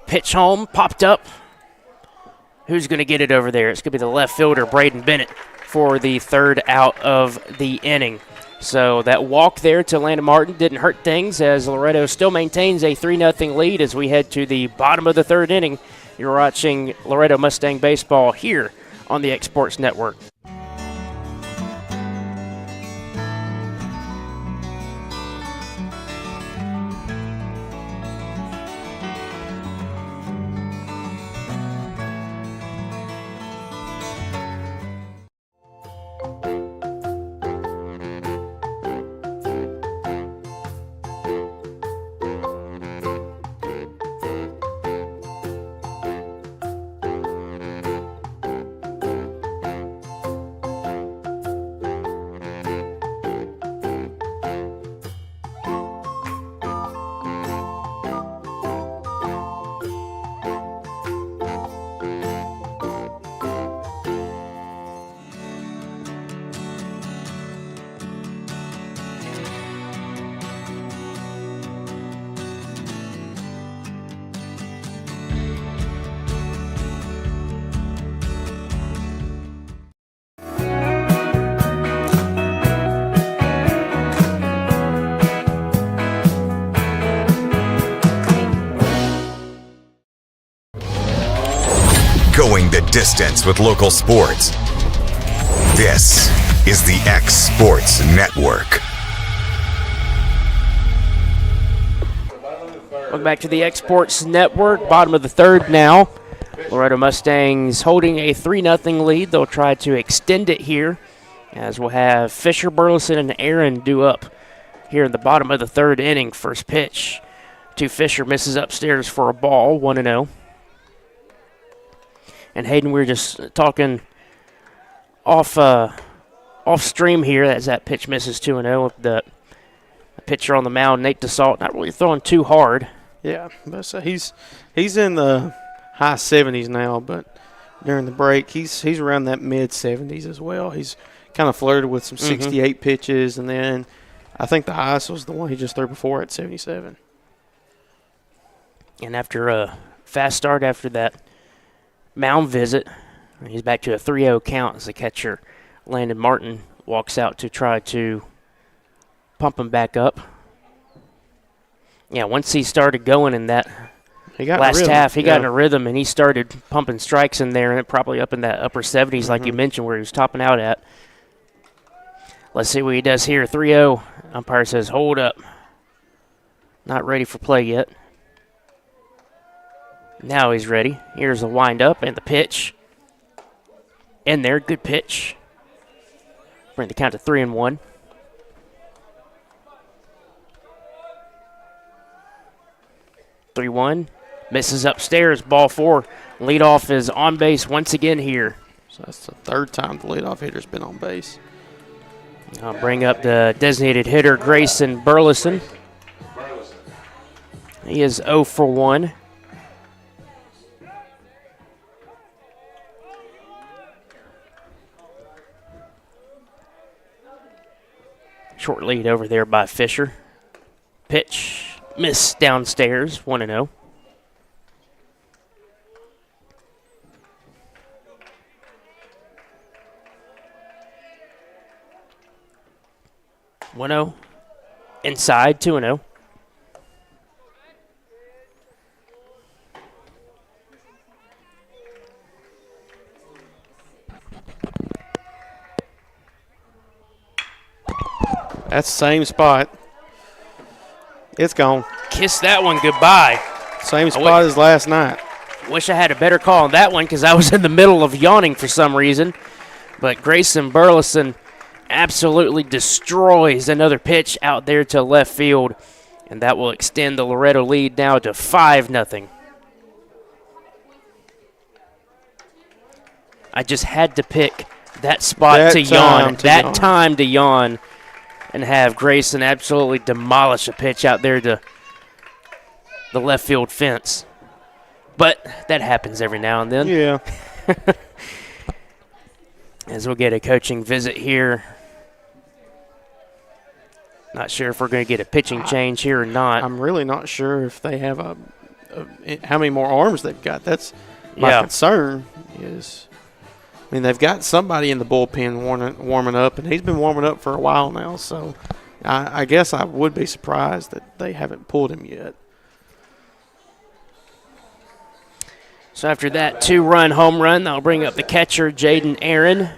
S13: Pitch home, popped up. Who's going to get it over there? It's going to be the left fielder, Braden Bennett, for the third out of the inning. So that walk there to Landon Martin didn't hurt things, as Loretto still maintains a 3-0 lead as we head to the bottom of the third inning. You're watching Loretto Mustang Baseball here on the X Sports Network.
S1: Going the distance with local sports. This is the X Sports Network.
S13: Welcome back to the X Sports Network. Bottom of the third now. Loretto Mustangs holding a 3-0 lead. They'll try to extend it here as we'll have Fisher, Burleson, and Aaron due up here in the bottom of the third inning. First pitch to Fisher, misses upstairs for a ball, 1-0. And Hayden, we were just talking off stream here as that pitch misses 2-0 with the pitcher on the mound, Nate DeSalt, not really throwing too hard.
S14: Yeah, but so he's in the high 70s now, but during the break he's around that mid 70s as well. He's kind of flirted with some 68 pitches, and then I think the highest was the one he just threw before at 77.
S13: And after a fast start after that mound visit, he's back to a 3-0 count as the catcher, Landon Martin, walks out to try to pump him back up. Yeah, once he started going in that last half, he got in a rhythm, and he started pumping strikes in there, and probably up in that upper 70s like you mentioned where he was topping out at. Let's see what he does here. 3-0. Umpire says, hold up. Not ready for play yet. Now he's ready. Here's the windup and the pitch. In there, good pitch. Bring the count to 3-1. Misses upstairs, ball 4. Leadoff is on base once again here.
S14: So that's the third time the leadoff hitter's been on base.
S13: I'll bring up the designated hitter, Grayson Burleson. He is 0 for 1. Short lead over there by Fisher. Pitch, miss downstairs, 1-0. Inside, 2-0.
S14: That's the same spot. It's gone.
S13: Kiss that one goodbye.
S14: Same spot as last night.
S13: Wish I had a better call on that one because I was in the middle of yawning for some reason. But Grayson Burleson absolutely destroys another pitch out there to left field. And that will extend the Loretto lead now to 5-0. I just had to pick that spot to yawn. That time to yawn. And have Grayson absolutely demolish a pitch out there to the left field fence. But that happens every now and then.
S14: Yeah.
S13: As we'll get a coaching visit here. Not sure if we're going to get a pitching change here or not.
S14: I'm really not sure if they have how many more arms they've got. That's my concern is, I mean, they've got somebody in the bullpen warming up, and he's been warming up for a while now. So I guess I would be surprised that they haven't pulled him yet.
S13: So after that 2-run home run, that'll bring up the catcher, Jaden Aaron.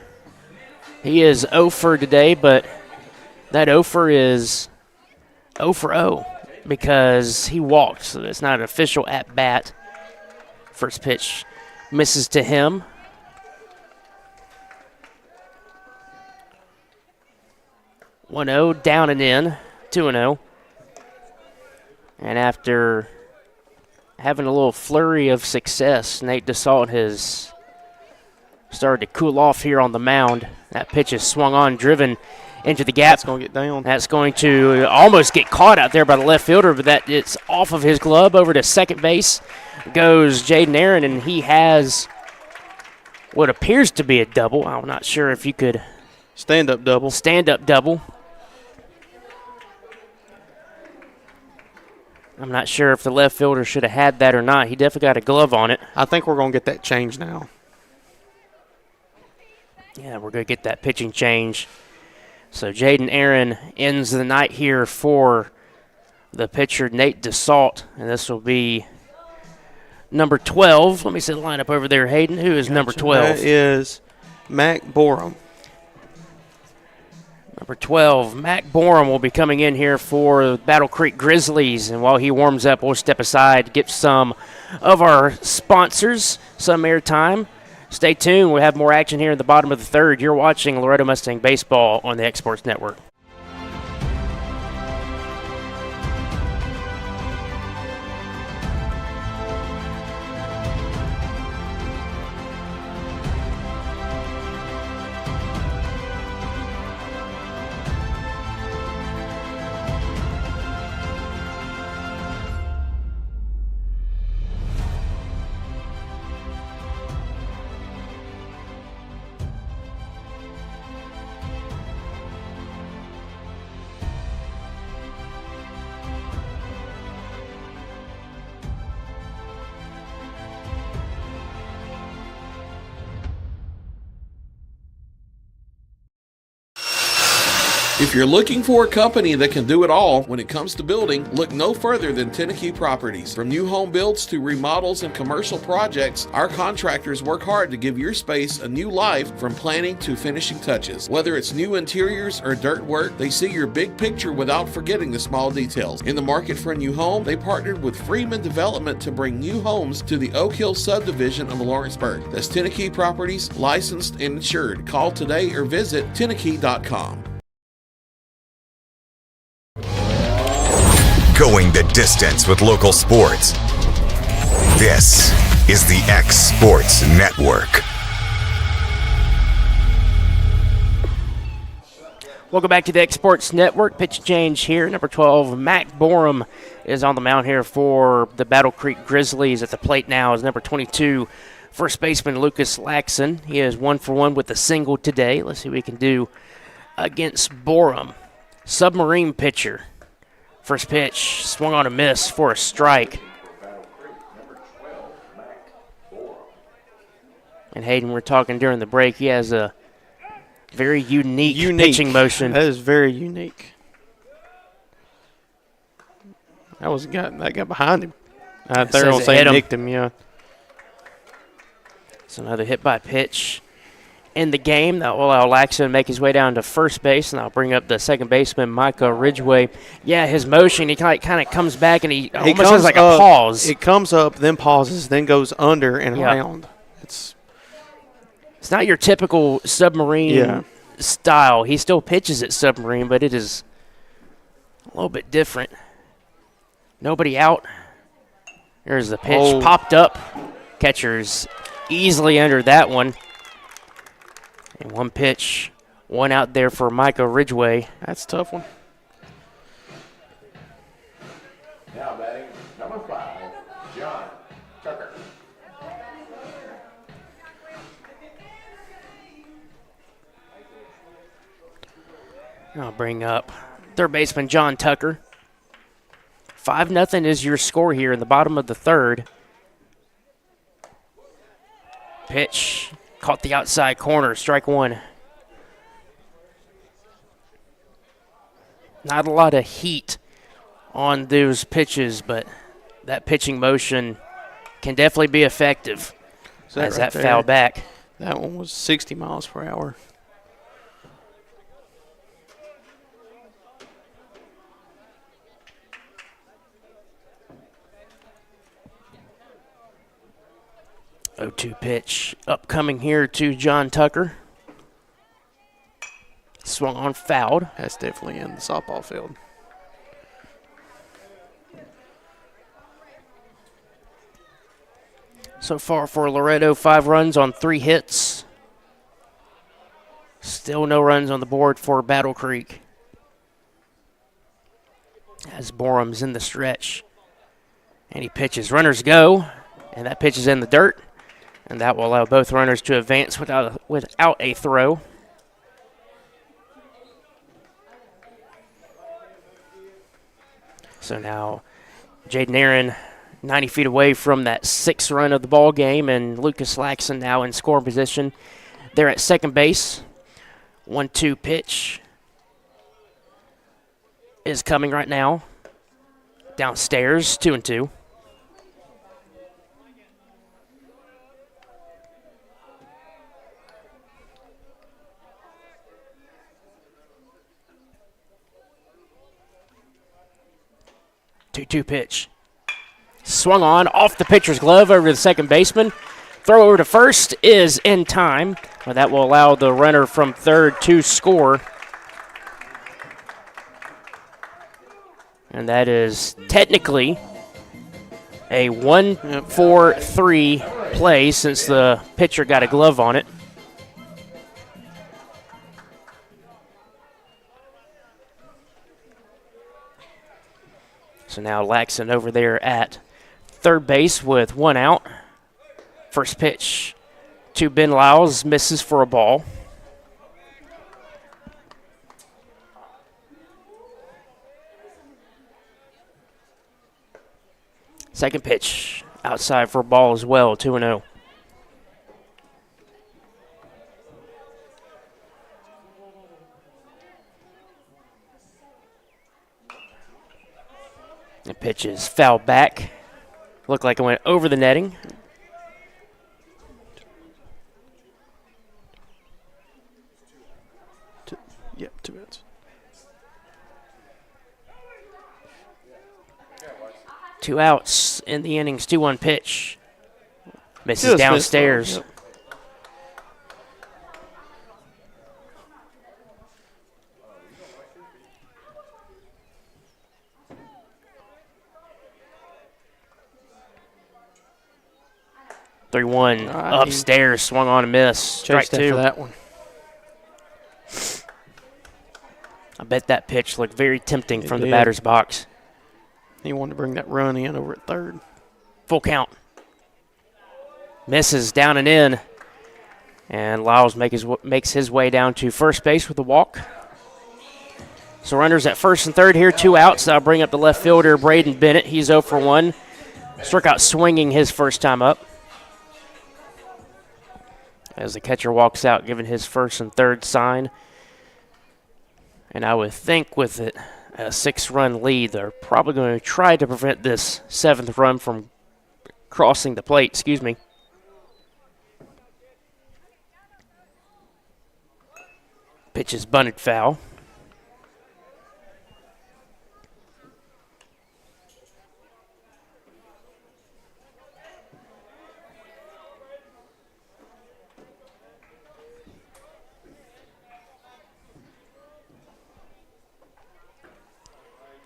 S13: He is 0 for today, but that 0 for is 0 for 0 because he walked, so that's not an official at-bat. First pitch misses to him. 1-0, down and in, 2-0. And after having a little flurry of success, Nate DeSalt has started to cool off here on the mound. That pitch is swung on, driven into the gap.
S14: That's going to get down.
S13: That's going to almost get caught out there by the left fielder, but it's off of his glove. Over to second base goes Jaden Aaron, and he has what appears to be a double. I'm not sure if you could.
S14: Stand-up double.
S13: Stand-up double. I'm not sure if the left fielder should have had that or not. He definitely got a glove on it.
S14: I think we're going to get that change now.
S13: Yeah, we're going to get that pitching change. So Jaden Aaron ends the night here for the pitcher, Nate DeSalt. And this will be number 12. Let me see the lineup over there, Hayden. Who is number 12?
S14: That is Mac Borum.
S13: Number 12, Mac Borum will be coming in here for Battle Creek Grizzlies. And while he warms up, we'll step aside, get some of our sponsors some airtime. Stay tuned. We'll have more action here in the bottom of the third. You're watching Loretto Mustang Baseball on the X Sports Network.
S2: If you're looking for a company that can do it all when it comes to building, look no further than Tennessee Properties. From new home builds to remodels and commercial projects, our contractors work hard to give your space a new life from planning to finishing touches. Whether it's new interiors or dirt work, they see your big picture without forgetting the small details. In the market for a new home, they partnered with Freeman Development to bring new homes to the Oak Hill subdivision of Lawrenceburg. That's Tennessee Properties, licensed and insured. Call today or visit Tennessee.com.
S1: Going the distance with local sports. This is the X Sports Network.
S13: Welcome back to the X Sports Network. Pitch change here. Number 12, Mac Borum is on the mound here for the Battle Creek Grizzlies. At the plate now is number 22, first baseman Lucas Laxon. He is 1-for-1 with a single today. Let's see what we can do against Borum. Submarine pitcher. First pitch, swung on a miss for a strike. And Hayden, we're talking during the break, he has a very unique pitching motion.
S14: That is very unique. That guy behind him. They're going to say nicked him, yeah.
S13: So another hit by pitch in the game. That will allow Laxon to make his way down to first base, and I'll bring up the second baseman, Micah Ridgway. Yeah, his motion, he kind of comes back, and he almost has like a pause.
S14: It comes up, then pauses, then goes under and around.
S13: It's not your typical submarine style. He still pitches it submarine, but it is a little bit different. Nobody out. There's the pitch. Popped up. Catcher's easily under that one. And one pitch, one out there for Micah Ridgway.
S14: That's a tough one.
S6: Now batting number 5, John Tucker.
S13: I'll bring up third baseman John Tucker. 5-0 is your score here in the bottom of the third. Pitch. Caught the outside corner, strike one. Not a lot of heat on those pitches, but that pitching motion can definitely be effective as that foul back.
S14: That one was 60 miles per hour.
S13: (0-2) pitch upcoming here to John Tucker. Swung on, fouled.
S14: That's definitely in the softball field.
S13: So far for Loretto, 5 runs on 3 hits. Still no runs on the board for Battle Creek. As Borum's in the stretch. And he pitches. Runners go. And that pitch is in the dirt. And that will allow both runners to advance without a throw. So now Jaden Aaron 90 feet away from that 6th run of the ball game, and Lucas Laxon now in scoring position. They're at second base. 1-2 pitch is coming right now. Downstairs, 2-2. Two pitch. Swung on, off the pitcher's glove over to the second baseman. Throw over to first is in time. Well, that will allow the runner from third to score. And that is technically a 1-4-3 play since the pitcher got a glove on it. So now Laxon over there at third base with one out. First pitch to Ben Lyles, misses for a ball. Second pitch outside for a ball as well, 2-0. The pitch is fouled back. Looked like it went over the netting.
S14: Yep, 2 minutes.
S13: 2 outs in the innings, 2-1 pitch. Misses downstairs.
S14: Yep.
S13: Three one upstairs, swung on a miss. Strike two.
S14: For that one.
S13: I bet that pitch looked very tempting from the batter's box.
S14: He wanted to bring that run in over at third.
S13: Full count. Misses down and in. And Lyles makes his way down to first base with a walk. So runners at first and third here, 2 outs. That'll bring up the left fielder, Braden Bennett. He's 0 for 1. Struck out swinging his first time up. As the catcher walks out, giving his first and third sign. And I would think with it a 6-run lead, they're probably going to try to prevent this 7th run from crossing the plate. Excuse me. Pitch is bunted foul.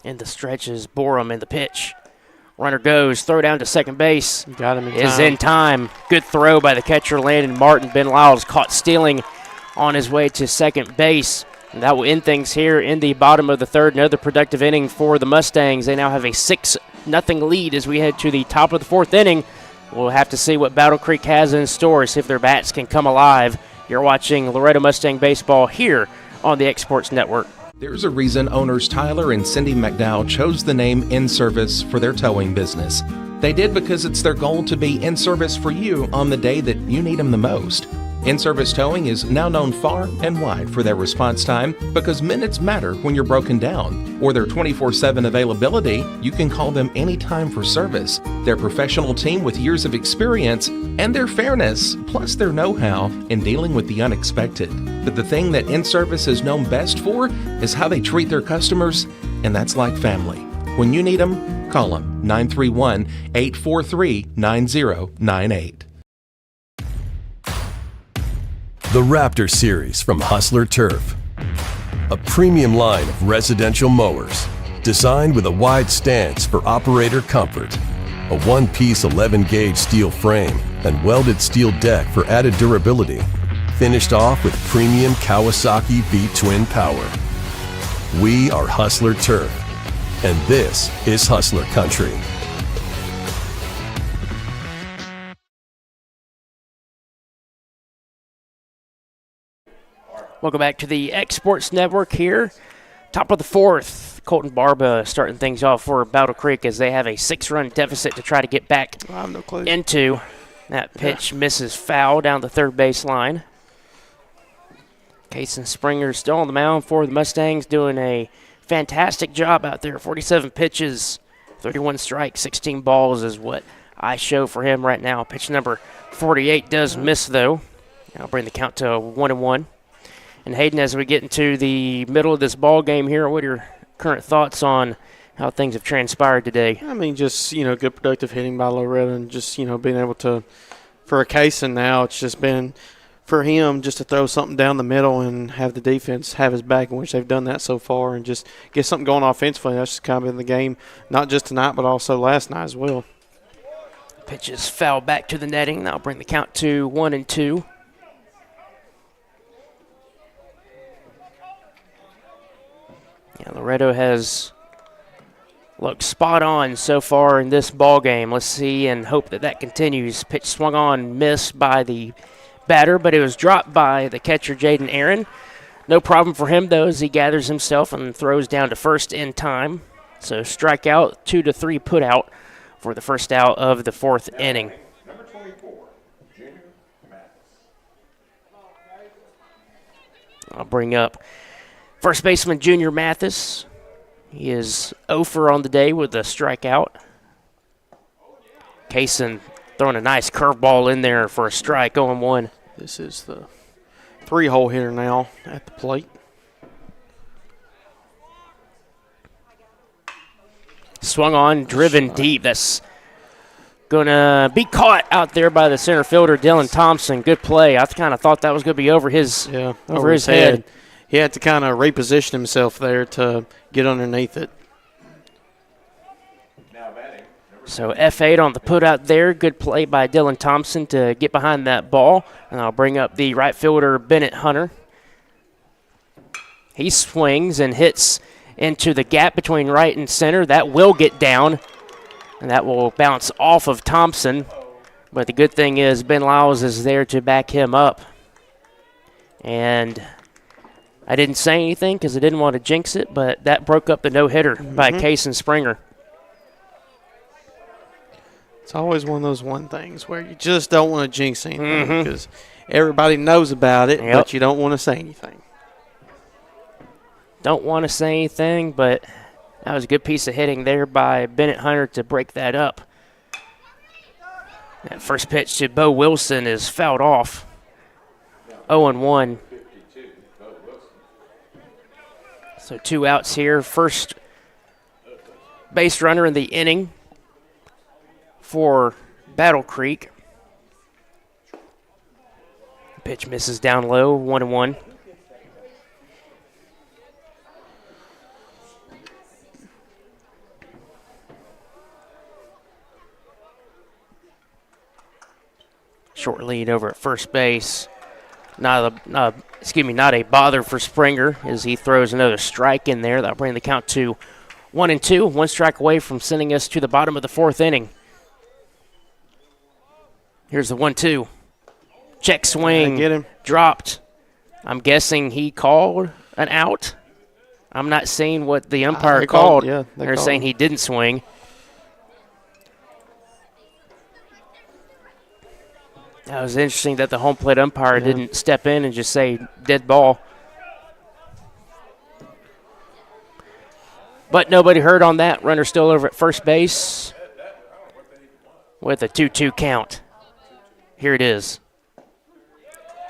S13: In the stretches, Borum in the pitch. Runner goes, throw down to second base.
S14: Got him in time.
S13: Is in time. Good throw by the catcher, Landon Martin. Ben Lyles caught stealing on his way to second base. And that will end things here in the bottom of the third. Another productive inning for the Mustangs. They now have a 6-0 lead as we head to the top of the 4th inning. We'll have to see what Battle Creek has in store, see if their bats can come alive. You're watching Loretto Mustang Baseball here on the X-Sports Network.
S10: There's a reason owners Tyler and Cindy McDowell chose the name In Service for their towing business. They did because it's their goal to be in service for you on the day that you need them the most. In-Service Towing is now known far and wide for their response time because minutes matter when you're broken down. Or their 24/7 availability, you can call them anytime for service. Their professional team with years of experience and their fairness, plus their know-how in dealing with the unexpected. But the thing that In-Service is known best for is how they treat their customers, and that's like family. When you need them, call them 931-843-9098.
S20: The Raptor Series from Hustler Turf. A premium line of residential mowers designed with a wide stance for operator comfort. A one-piece 11-gauge steel frame and welded steel deck for added durability. Finished off with premium Kawasaki V-twin power. We are Hustler Turf, and this is Hustler Country.
S13: Welcome back to the X-Sports Network here. Top of the 4th, Colton Barba starting things off for Battle Creek as they have a 6-run deficit to try to get back into. That pitch misses foul down the third base line. Kason Springer still on the mound for the Mustangs, doing a fantastic job out there. 47 pitches, 31 strikes, 16 balls is what I show for him right now. Pitch number 48 does miss, though. I'll bring the count to 1-1. And Hayden, as we get into the middle of this ball game here, what are your current thoughts on how things have transpired today?
S14: I mean, just, good productive hitting by Loretto and just, being able to, for Kaysen now, it's just been for him just to throw something down the middle and have the defense have his back, in which they've done that so far, and just get something going offensively. That's just kind of been the game, not just tonight, but also last night as well.
S13: Pitches foul back to the netting. That'll bring the count to 1-2. Yeah, Loretto has looked spot on so far in this ball game. Let's see and hope that continues. Pitch swung on, missed by the batter, but it was dropped by the catcher, Jaden Aaron. No problem for him, though, as he gathers himself and throws down to first in time. So strikeout, 2-3 put out for the first out of the fourth inning.
S6: Number 24, Junior Mathis.
S13: I'll bring up first baseman Junior Mathis. He is 0 on the day with a strikeout. Kaysen throwing a nice curveball in there for a strike, 0-1.
S14: This is the 3-hole hitter now at the plate.
S13: Swung on, driven deep. That's going to be caught out there by the center fielder, Dylan Thompson. Good play. I kind of thought that was going to be over his head.
S14: He had to kind of reposition himself there to get underneath it.
S13: So F8 on the put out there. Good play by Dylan Thompson to get behind that ball. And I'll bring up the right fielder, Bennett Hunter. He swings and hits into the gap between right and center. That will get down, and that will bounce off of Thompson. But the good thing is Ben Lyles is there to back him up. And I didn't say anything because I didn't want to jinx it, but that broke up the no-hitter by Kaysen Springer.
S14: It's always one of those things where you just don't want to jinx anything because everybody knows about it, but you don't want to say anything.
S13: Don't want to say anything, but that was a good piece of hitting there by Bennett Hunter to break that up. That first pitch to Bo Wilson is fouled off. 0-1. So 2 outs here. First base runner in the inning for Battle Creek. Pitch misses down low, 1-1. Short lead over at first base. Not a bother for Springer as he throws another strike in there. That'll bring the count to 1-2. 1 strike away from sending us to the bottom of the fourth inning. Here's the 1-2. Check swing.
S14: Get him.
S13: Dropped. I'm guessing he called an out. I'm not seeing what the umpire called. They're saying he didn't swing. That was interesting that the home plate umpire didn't step in and just say dead ball. But nobody heard on that. Runner still over at first base with a 2-2 count. Here it is.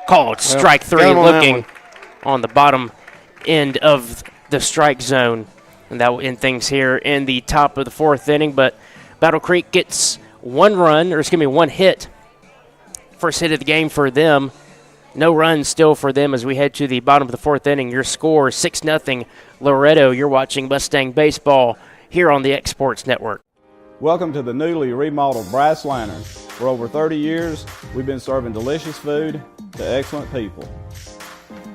S13: Called strike 3, looking on the bottom end of the strike zone. And that will end things here in the top of the fourth inning. But Battle Creek gets one hit. First hit of the game for them. No runs still for them as we head to the bottom of the fourth inning. Your score, 6-0 Loretto. You're watching Mustang Baseball here on the X Sports Network.
S21: Welcome to the newly remodeled Brass Lantern. For over 30 years, we've been serving delicious food to excellent people.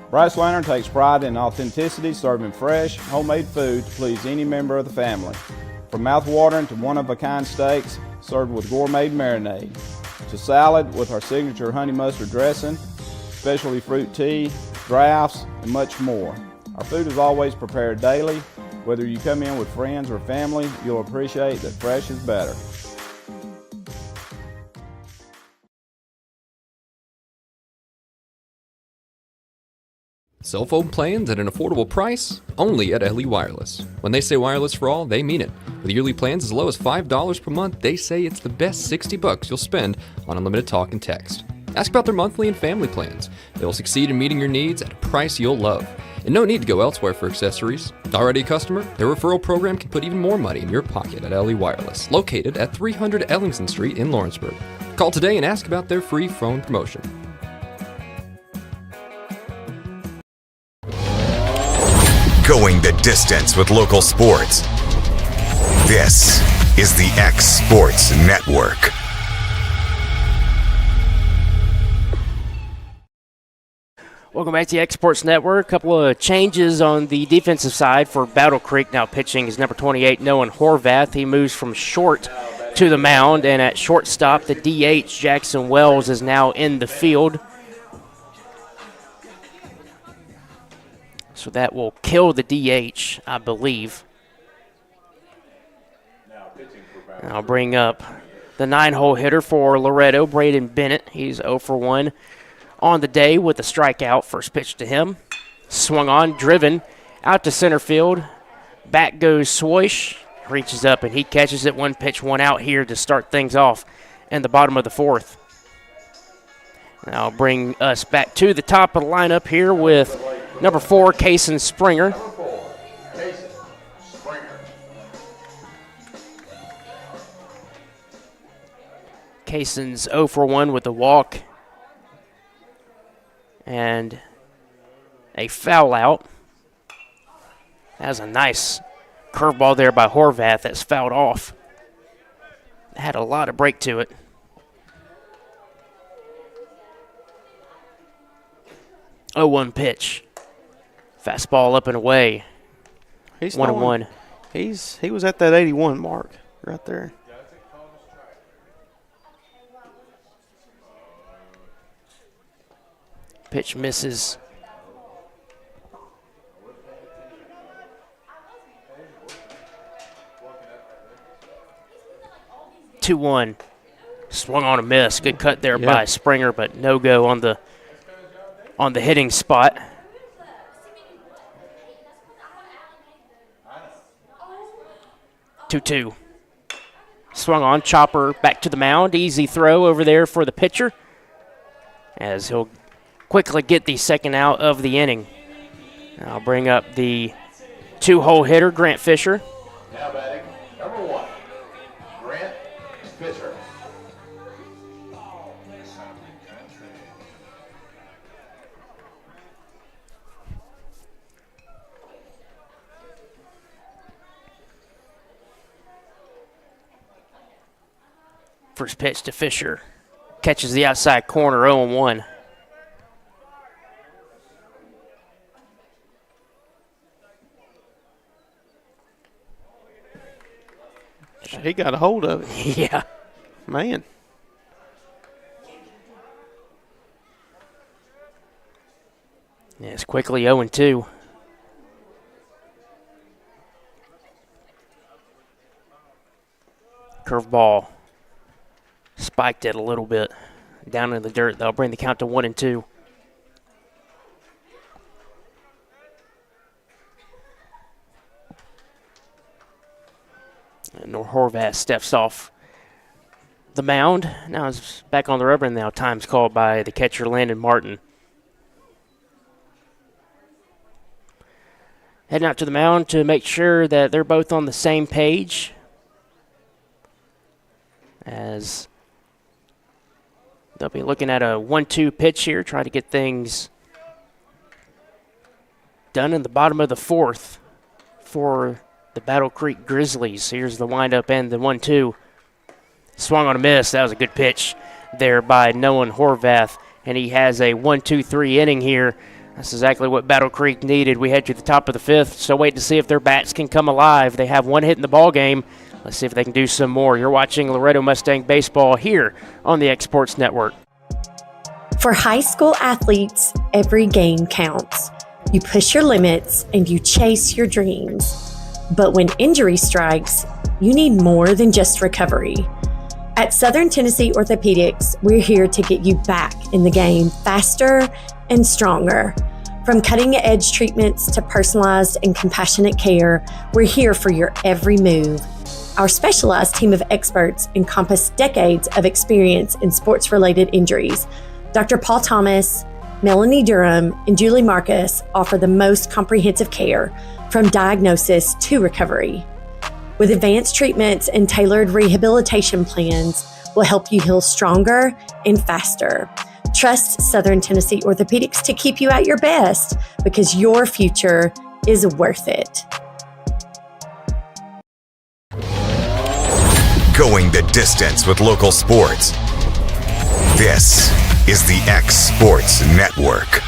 S21: Brass Lantern takes pride in authenticity, serving fresh, homemade food to please any member of the family. From mouth-watering to one-of-a-kind steaks served with gourmet marinade, to salad with our signature honey mustard dressing, specialty fruit tea, drafts, and much more. Our food is always prepared daily. Whether you come in with friends or family, you'll appreciate that fresh is better.
S22: Cell phone plans at an affordable price? Only at LE Wireless. When they say wireless for all, they mean it. With yearly plans as low as $5 per month, they say it's the best $60 you'll spend on unlimited talk and text. Ask about their monthly and family plans. They'll succeed in meeting your needs at a price you'll love. And no need to go elsewhere for accessories. Already a customer? Their referral program can put even more money in your pocket at LE Wireless, located at 300 Ellingson Street in Lawrenceburg. Call today and ask about their free phone promotion.
S1: Going the distance with local sports. This is the X Sports Network.
S13: Welcome back to the X Sports Network. A couple of changes on the defensive side for Battle Creek. Now pitching is number 28, Noah Horvath. He moves from short to the mound, and at shortstop, the DH, Jackson Wells, is now in the field. So that will kill the DH, I believe. And I'll bring up the 9-hole hitter for Loretto, Braden Bennett. He's 0 for 1 on the day with a strikeout. First pitch to him. Swung on, driven out to center field. Back goes Swish. Reaches up and he catches it. 1 pitch, 1 out here to start things off in the bottom of the 4th. And I'll bring us back to the top of the lineup here with number 4, Kaysen Springer. Kaysen's 0 for 1 with a walk and a foul out. That was a nice curveball there by Horvath that's fouled off. Had a lot of break to it. Oh, 1 pitch. Fastball up and away.
S14: He's
S13: 1-1.
S14: He was at that 81 mark right there.
S13: Pitch misses. Two-1. Swung on a miss. Good cut there by Springer, but no go on the hitting spot. Two-two. Swung on, chopper back to the mound. Easy throw over there for the pitcher as he'll quickly get the second out of the inning. I'll bring up the 2-hole hitter, Grant Fisher.
S6: Now batting, number 1, Grant Fisher.
S13: First pitch to Fisher. Catches the outside corner, 0-1.
S14: He got a hold of it.
S13: Yeah.
S14: Man.
S13: Yeah, it's quickly 0-2. Curveball. Spiked it a little bit. Down in the dirt. They'll bring the count to 1-2. And Horvath steps off the mound. Now it's back on the rubber, and now time's called by the catcher, Landon Martin. Heading out to the mound to make sure that they're both on the same page, as they'll be looking at a 1-2 pitch here, try to get things done in the bottom of the 4th for the Battle Creek Grizzlies. Here's the windup and the 1-2. Swung on a miss. That was a good pitch there by Noah Horvath, and he has a 1-2-3 inning here. That's exactly what Battle Creek needed. We head to the top of the 5th, so wait to see if their bats can come alive. They have 1 hit in the ball game. Let's see if they can do some more. You're watching Loretto Mustang Baseball here on the X Sports Network.
S3: For high school athletes, every game counts. You push your limits and you chase your dreams. But when injury strikes, you need more than just recovery. At Southern Tennessee Orthopedics, we're here to get you back in the game faster and stronger. From cutting-edge treatments to personalized and compassionate care, we're here for your every move. Our specialized team of experts encompass decades of experience in sports-related injuries. Dr. Paul Thomas, Melanie Durham, and Julie Marcus offer the most comprehensive care from diagnosis to recovery. With advanced treatments and tailored rehabilitation plans, will help you heal stronger and faster. Trust Southern Tennessee Orthopedics to keep you at your best because your future is worth it.
S1: Going the distance with local sports. This is the X Sports Network.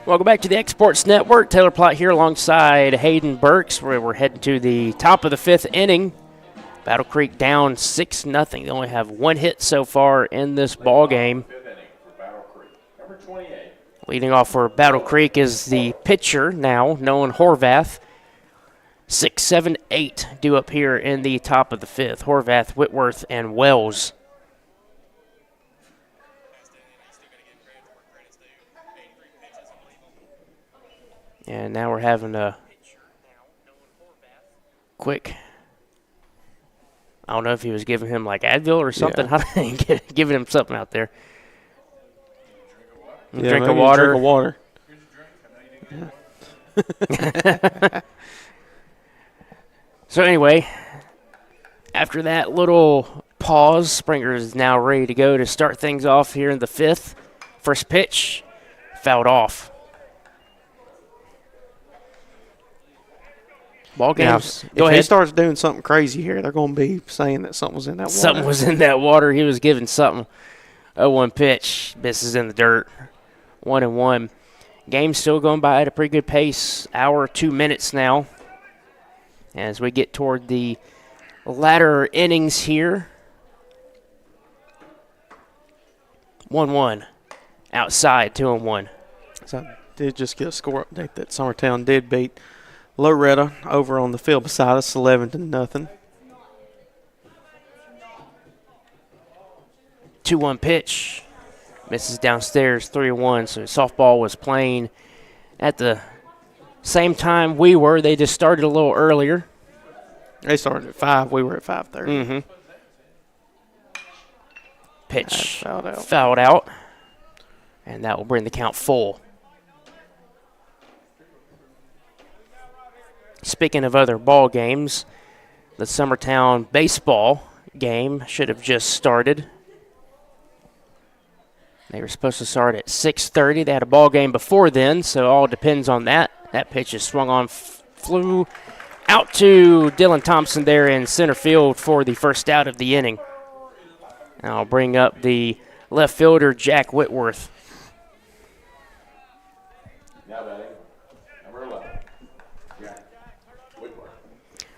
S13: Welcome back to the X Sports Network. Taylor Plott here alongside Hayden Burks, where we're heading to the top of the 5th inning. Battle Creek down 6-0. They only have one hit so far in this ball game. Leading off for Battle Creek is the pitcher now, Nolan Horvath. 6, 7, 8 due up here in the top of the 5th. Horvath, Whitworth, and Wells. And now we're having a quick, I don't know if he was giving him like Advil or something. Yeah. Giving him something out there.
S14: Yeah,
S13: drink of water.
S14: Drink of water.
S13: Yeah. So anyway, after that little pause, Springer is now ready to go to start things off here in the 5th. First pitch, fouled off. Ball games.
S14: Now, if he starts doing something crazy here, they're going to be saying that something was in that water.
S13: Something was in that water. He was giving something. 0-1 pitch. Misses in the dirt. 1-1. Game's still going by at a pretty good pace. Hour, 2 minutes now. As we get toward the latter innings here. 1-1. Outside, 2-1.
S14: So I did just get a score update that Summertown did beat Loretto over on the field beside us, 11-0.
S13: 2-1 pitch. Misses downstairs, 3-1. So softball was playing at the same time we were. They just started a little earlier.
S14: They started at 5. We were at 5:30.
S13: Mm-hmm. Pitch
S14: fouled out.
S13: And that will bring the count full. Speaking of other ball games, the Summertown baseball game should have just started. They were supposed to start at 6:30. They had a ball game before then, so all depends on that. That pitch is swung on, flew out to Dylan Thompson there in center field for the first out of the inning. And I'll bring up the left fielder, Jack Whitworth.
S6: Now batting, number 11.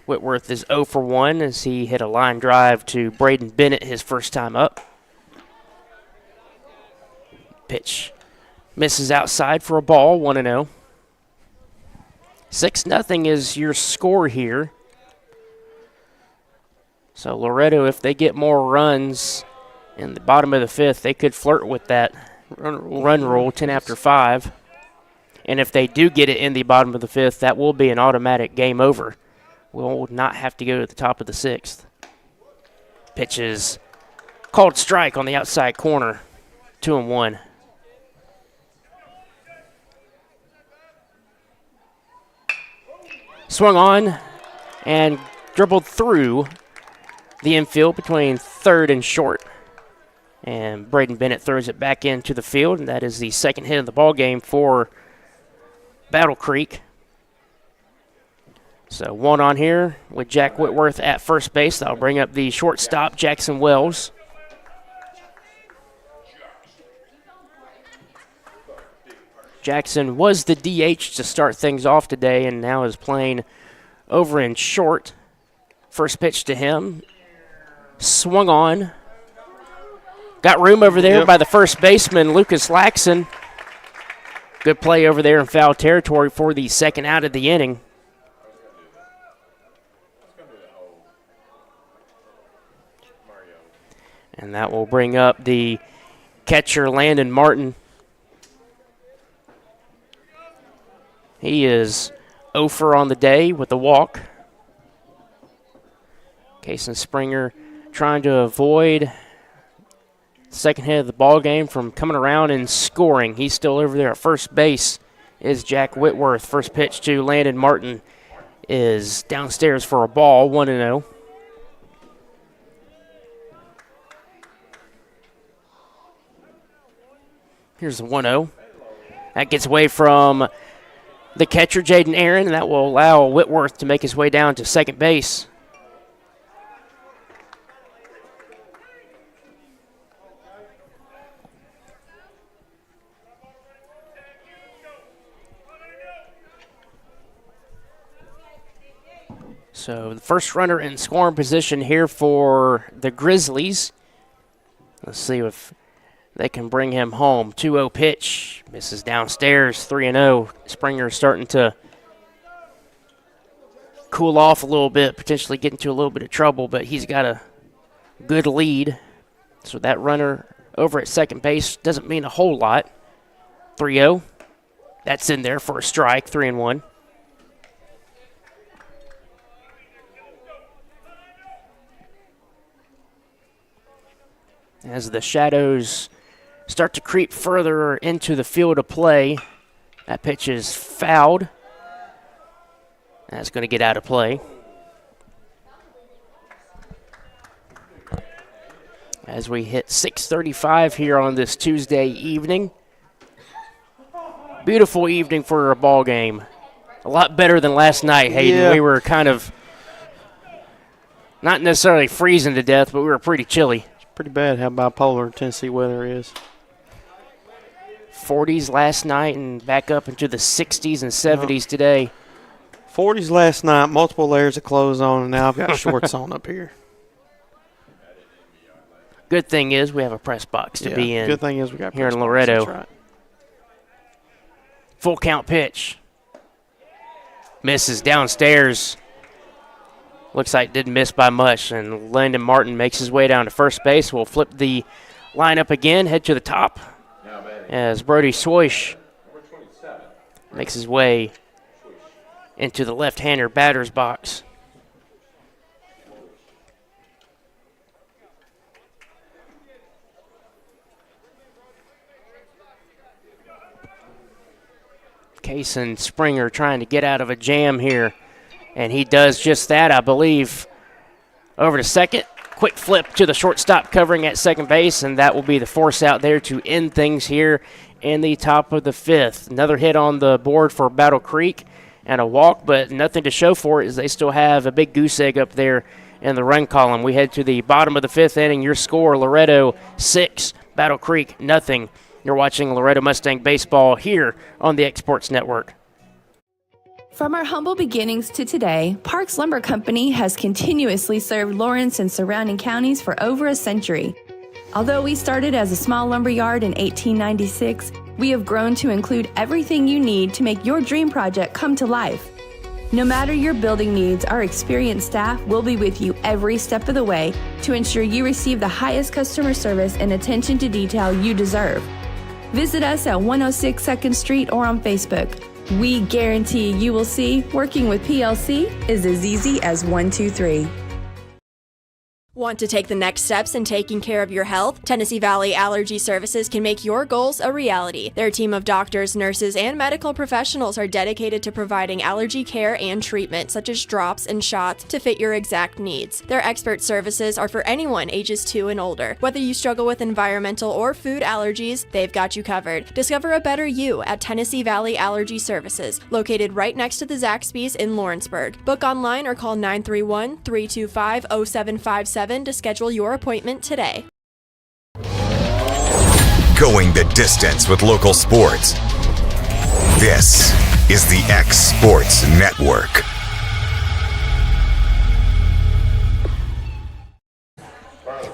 S13: Whitworth is 0 for 1 as he hit a line drive to Braden Bennett his first time up. Pitch misses outside for a ball, 1-0. 6-0 is your score here. So Loretto, if they get more runs in the bottom of the 5th, they could flirt with that run rule, 10 after 5. And if they do get it in the bottom of the 5th, that will be an automatic game over. We'll not have to go to the top of the 6th. Pitch is called strike on the outside corner, 2-1. Swung on and dribbled through the infield between third and short. And Braden Bennett throws it back into the field, and that is the second hit of the ball game for Battle Creek. So one on here with Jack Whitworth at first base. That'll bring up the shortstop, Jackson Wells. Jackson was the DH to start things off today and now is playing over in short. First pitch to him. Swung on. Got room over there by the first baseman, Lucas Laxon. Good play over there in foul territory for the second out of the inning. And that will bring up the catcher, Landon Martin. He is 0 for on the day with a walk. Kason Springer trying to avoid second hit of the ball game from coming around and scoring. He's still over there at first base is Jack Whitworth. First pitch to Landon Martin is downstairs for a ball, 1-0. Here's the 1-0. That gets away from the catcher, Jaden Aaron, and that will allow Whitworth to make his way down to second base. So the first runner in scoring position here for the Grizzlies. Let's see if they can bring him home. 2-0 pitch. Misses downstairs. 3-0. Springer starting to cool off a little bit, potentially get into a little bit of trouble, but he's got a good lead. So that runner over at second base doesn't mean a whole lot. 3-0. That's in there for a strike. 3-1. As the shadows start to creep further into the field of play, that pitch is fouled. That's going to get out of play. As we hit 6:35 here on this Tuesday evening. Beautiful evening for a ball game. A lot better than last night, Hayden.
S14: Yeah.
S13: We were kind of not necessarily freezing to death, but we were pretty chilly.
S14: Pretty bad how bipolar Tennessee weather is.
S13: 40s last night and back up into the 60s and 70s today.
S14: 40s last night, multiple layers of clothes on, and now I've got shorts on up here.
S13: Good thing is we have a press box to be in.
S14: Good thing is we got
S13: here
S14: press
S13: in
S14: box,
S13: Loretto.
S14: that's right.
S13: Full count pitch. Misses downstairs. Looks like didn't miss by much, and Landon Martin makes his way down to first base. We'll flip the lineup again, head to the top, as Brody Swish makes his way into the left-hander batter's box. Case and Springer trying to get out of a jam here. And he does just that, I believe. Over to second. Quick flip to the shortstop covering at second base, and that will be the force out there to end things here in the top of the fifth. Another hit on the board for Battle Creek and a walk, but nothing to show for it as they still have a big goose egg up there in the run column. We head to the bottom of the fifth inning. Your score, Loretto 6, Battle Creek nothing. You're watching Loretto Mustang Baseball here on the Exports Network.
S4: From our humble beginnings to today, Parks Lumber Company has continuously served Lawrence and surrounding counties for over a century. Although we started as a small lumber yard in 1896, we have grown to include everything you need to make your dream project come to life. No matter your building needs, our experienced staff will be with you every step of the way to ensure you receive the highest customer service and attention to detail you deserve. Visit us at 106 2nd Street or on Facebook. We guarantee you will see working with PLC is as easy as 1, 2, 3.
S5: Want to take the next steps in taking care of your health? Tennessee Valley Allergy Services can make your goals a reality. Their team of doctors, nurses, and medical professionals are dedicated to providing allergy care and treatment, such as drops and shots, to fit your exact needs. Their expert services are for anyone ages 2 and older. Whether you struggle with environmental or food allergies, they've got you covered. Discover a better you at Tennessee Valley Allergy Services, located right next to the Zaxby's in Lawrenceburg. Book online or call 931-325-0757 to schedule your appointment today.
S1: Going the distance with local sports. This is the X Sports Network.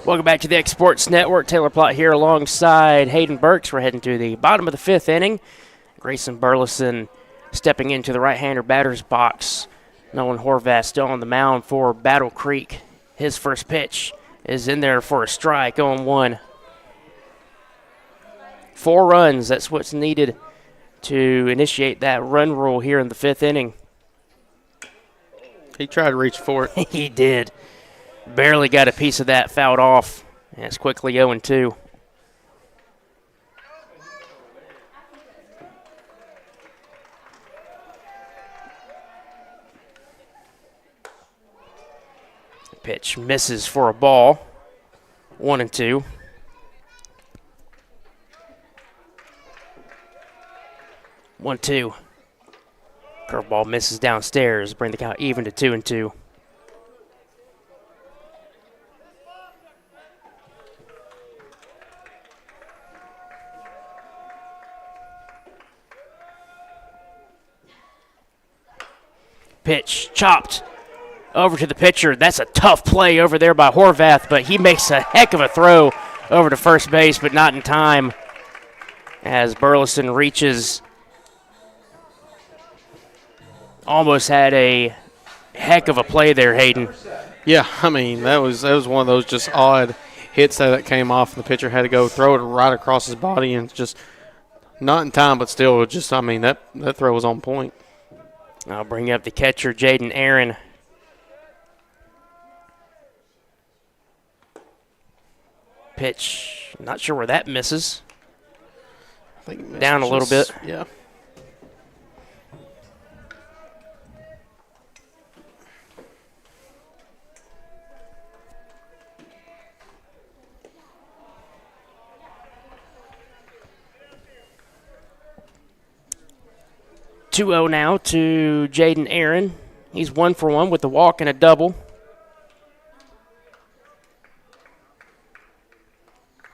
S13: Welcome back to the X Sports Network. Taylor Plott here alongside Hayden Burks. We're heading to the bottom of the fifth inning. Grayson Burleson stepping into the right-hander batter's box. Nolan Horvath still on the mound for Battle Creek. His first pitch is in there for a strike, 0-1. 4 runs, that's what's needed to initiate that run rule here in the fifth inning.
S14: He tried to reach for it.
S13: He did. Barely got a piece of that fouled off. And it's quickly 0-2. Pitch misses for a ball. 1-2. 1-2. Curveball misses downstairs, bring the count even to 2-2. Pitch chopped over to the pitcher. That's a tough play over there by Horvath, but he makes a heck of a throw over to first base, but not in time as Burleson reaches. Almost had a heck of a play there, Hayden.
S14: Yeah, I mean, that was one of those just odd hits that came off, and the pitcher had to go throw it right across his body, and just not in time, but still, just, I mean, that throw was on point.
S13: I'll bring up the catcher, Jaden Aaron. Pitch, not sure where that misses.
S14: I think it
S13: down a little bit.
S14: Yeah.
S13: (2-0) now to Jaden Aaron. He's 1 for 1 with the walk and a double.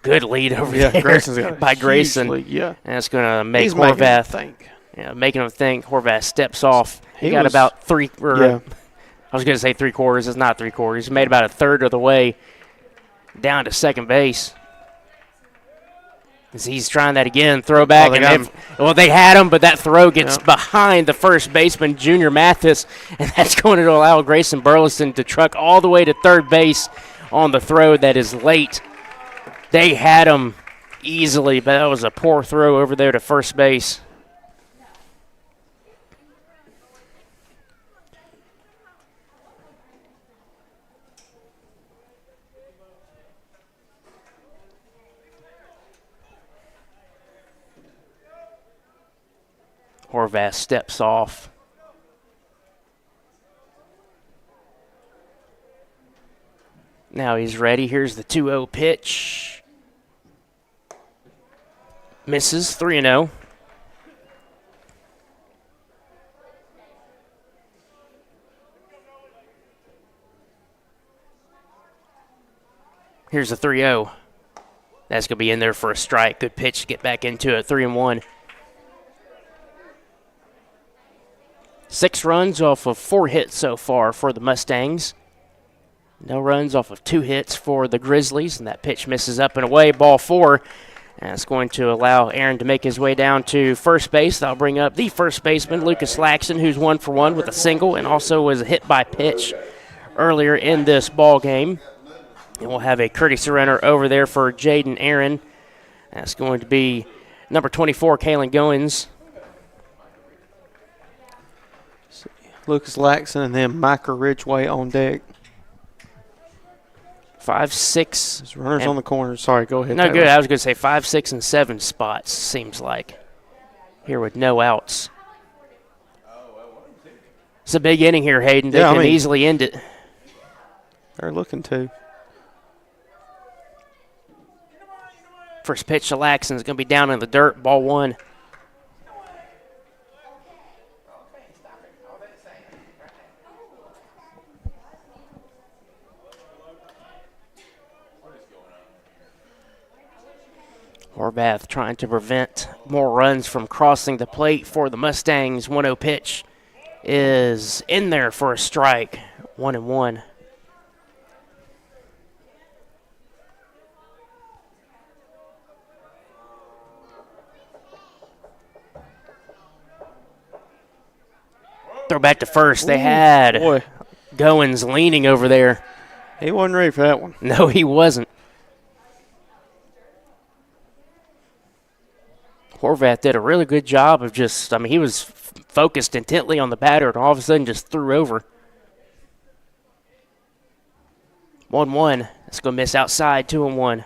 S13: Good lead over there by Grayson.
S14: Lead, yeah.
S13: And it's going to make Horvath think. Yeah, making him think. Horvath steps off. He got about I was going to say 3/4. It's not 3/4. He's made about a third of the way down to second base. He's trying that again, throw back. They had him, but that throw gets behind the first baseman, Junior Mathis, and that's going to allow Grayson Burleson to truck all the way to third base on the throw that is late. They had him easily, but that was a poor throw over there to first base. Horvath steps off. Now he's ready. Here's the 2-0 pitch. Misses, 3-0. Here's the 3-0. That's going to be in there for a strike. Good pitch to get back into it, 3-1. 6 runs off of 4 hits so far for the Mustangs. No runs off of 2 hits for the Grizzlies, and that pitch misses up and away, ball 4. And it's going to allow Aaron to make his way down to first base. That'll bring up the first baseman, Lucas Laxon, who's 1 for 1 with a single and also was hit by pitch earlier in this ball game. And we'll have a courtesy runner over there for Jaden Aaron. That's going to be number 24, Kalen Goins.
S14: Lucas Laxon and then Micah Ridgway on deck.
S13: 5, 6.
S14: There's runners on the corner. Sorry, go ahead.
S13: No, Taylor. Good. I was going to say 5, 6, and 7 spots, seems like, here with no outs. It's a big inning here, Hayden. They can easily end it.
S14: They're looking to.
S13: First pitch to Laxon is going to be down in the dirt, ball 1. Horvath trying to prevent more runs from crossing the plate for the Mustangs. 1-0 pitch is in there for a strike. 1-1. Throw back to first. They had Goins leaning over there.
S14: He wasn't ready for that one.
S13: No, he wasn't. Horvath did a really good job of just, he was focused intently on the batter and all of a sudden just threw over. 1-1. It's going to miss outside, 2-1.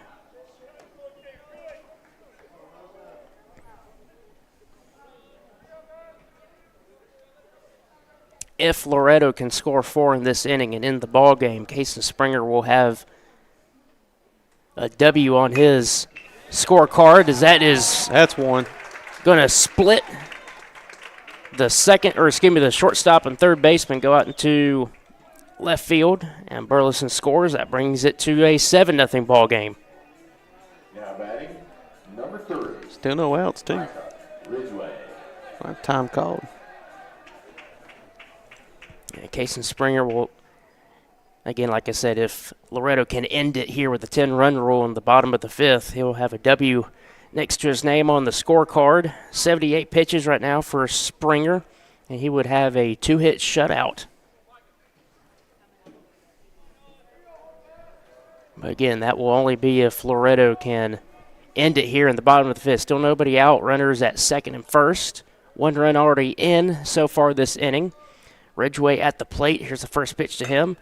S13: If Loretto can score 4 in this inning and end the ball game, Cason Springer will have a W on his scorecard, as that's one. Going to split the shortstop and third baseman go out into left field, and Burleson scores. That brings it to a 7-0 ball game.
S6: Now batting, number 3.
S14: Still no outs, too.
S6: Ridgeway.
S14: Time called.
S13: And Cason Springer will, again, like I said, if Loretto can end it here with the 10-run rule in the bottom of the 5th, he'll have a W next to his name on the scorecard. 78 pitches right now for Springer, and he would have a 2-hit shutout. But again, that will only be if Loretto can end it here in the bottom of the 5th. Still nobody out. Runners at second and first. 1 run already in so far this inning. Ridgeway at the plate. Here's the first pitch to him.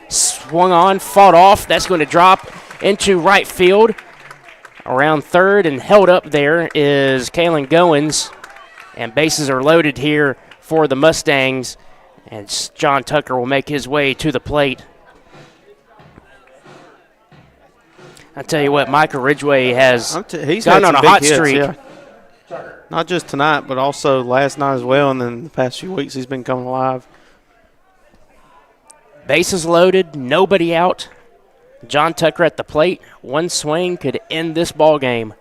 S13: Swung on, fought off. That's going to drop into right field. Around third and held up there is Kalen Goins. And bases are loaded here for the Mustangs. And John Tucker will make his way to the plate. I tell you what, Michael Ridgeway has
S14: he's
S13: gone on a hot
S14: hits,
S13: streak.
S14: Yeah. Not just tonight, but also last night as well, and then the past few weeks he's been coming alive.
S13: Bases loaded, nobody out. John Tucker at the plate. One swing could end this ball game.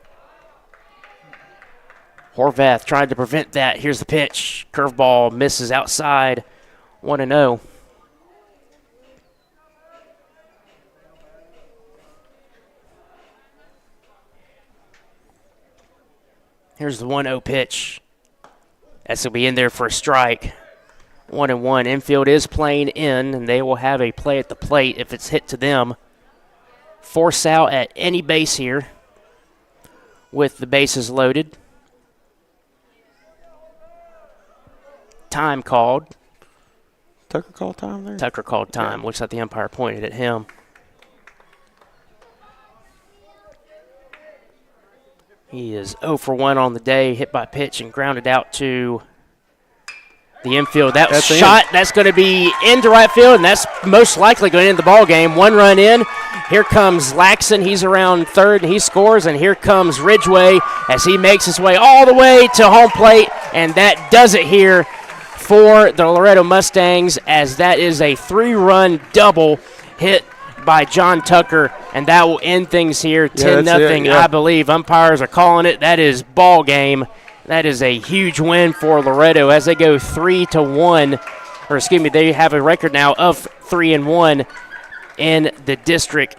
S13: Horvath tried to prevent that. Here's the pitch. Curveball misses outside. 1-0. Here's the 1-0 pitch. That's going to be in there for a strike. 1-1. Infield is playing in, and they will have a play at the plate if it's hit to them. Force out at any base here with the bases loaded. Time called.
S14: Tucker called time there?
S13: Tucker called time. Looks like the umpire pointed at him. He is 0 for 1 on the day, hit by pitch and grounded out to the infield. That's shot. That's going to be into right field, and that's most likely going to end the ball game. 1 run in. Here comes Laxon. He's around third, and he scores. And here comes Ridgeway as he makes his way all the way to home plate, and that does it here for the Loretto Mustangs, as that is a 3-run double hit by John Tucker, and that will end things here 10-0. I believe umpires are calling it. That is ball game. That is a huge win for Loretto as they go 3-1, or excuse me, they have a record now of 3-1 in the district.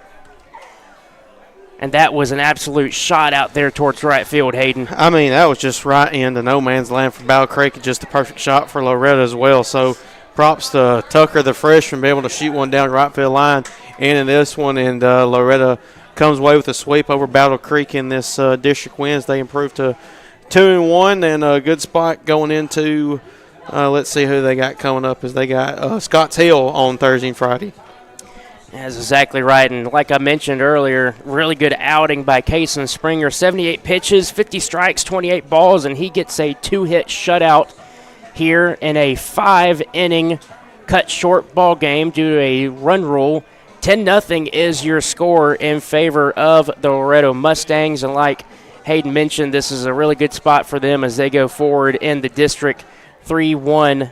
S13: And that was an absolute shot out there towards right field, Hayden.
S14: I mean, that was just right into no man's land for Battle Creek, and just the perfect shot for Loretto as well. So props to Tucker, the freshman, be able to shoot one down the right field line. And in this one, and Loretto comes away with a sweep over Battle Creek in this district wins. They improve to 2-1, and a good spot going into, let's see who they got coming up, as they got Scotts Hill on Thursday and Friday.
S13: That's exactly right, and like I mentioned earlier, really good outing by Cason Springer. 78 pitches, 50 strikes, 28 balls, and he gets a 2-hit shutout here in a 5-inning cut short ball game due to a run rule. 10-0 is your score in favor of the Loretto Mustangs, and like Hayden mentioned, this is a really good spot for them as they go forward in the district. 3-1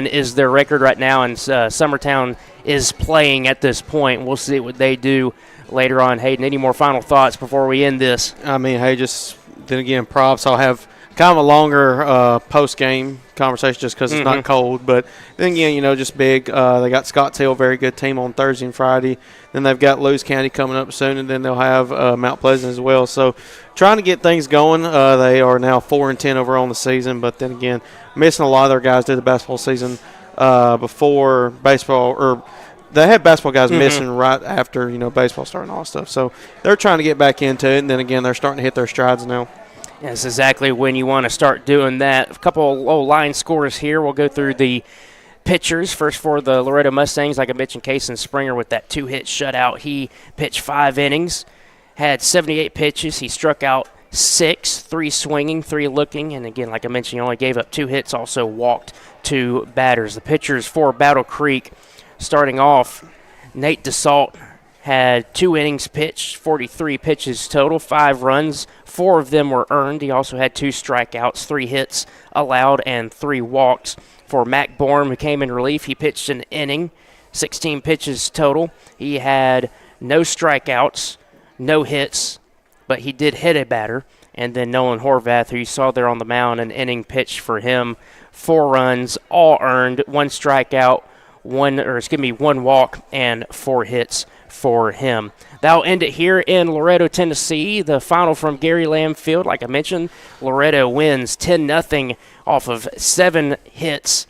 S13: is their record right now, and Summertown is playing at this point. We'll see what they do later on. Hayden, any more final thoughts before we end this?
S14: I mean, hey, just then again, props. I'll have kind of a longer post-game conversation just because it's not cold. But then again, you know, just big. They got Scotts Hill, very good team on Thursday and Friday. Then they've got Lewis County coming up soon, and then they'll have Mount Pleasant as well. So trying to get things going. They are now 4-10 overall in the season, but then again, missing a lot of their guys did the basketball season before baseball, or they had basketball guys missing right after, you know, baseball starting and all that stuff. So they're trying to get back into it, and then again, they're starting to hit their strides now.
S13: That's exactly when you want to start doing that. A couple of low line scores here. We'll go through the pitchers. First for the Loretto Mustangs, like I mentioned, Cason Springer with that 2-hit shutout. He pitched 5 innings, had 78 pitches. He struck out 6, 3 swinging, 3 looking. And again, like I mentioned, he only gave up 2 hits, also walked 2 batters. The pitchers for Battle Creek, starting off, Nate DeSalt had 2 innings pitched, 43 pitches total, 5 runs, 4 of them were earned. He also had 2 strikeouts, 3 hits allowed, and 3 walks. For Mac Bourne, who came in relief, he pitched an inning, 16 pitches total. He had no strikeouts, no hits, but he did hit a batter. And then Nolan Horvath, who you saw there on the mound, an inning pitch for him, 4 runs, all earned, 1 strikeout, 1 walk, and 4 hits for him. That'll end it here in Loretto, Tennessee. The final from Gary Lamb Field, like I mentioned, Loretto wins 10-0 off of 7 hits,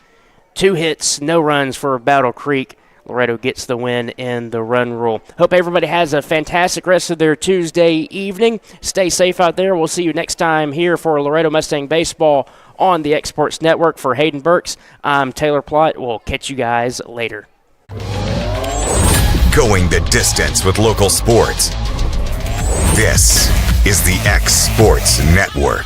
S13: 2 hits, no runs for Battle Creek. Loretto gets the win in the run rule. Hope everybody has a fantastic rest of their Tuesday evening. Stay safe out there. We'll see you next time here for Loretto Mustang Baseball on the Exports Network. For Hayden Burks, I'm Taylor Plott. We'll catch you guys later.
S1: Going the distance with local sports. This is the X Sports Network.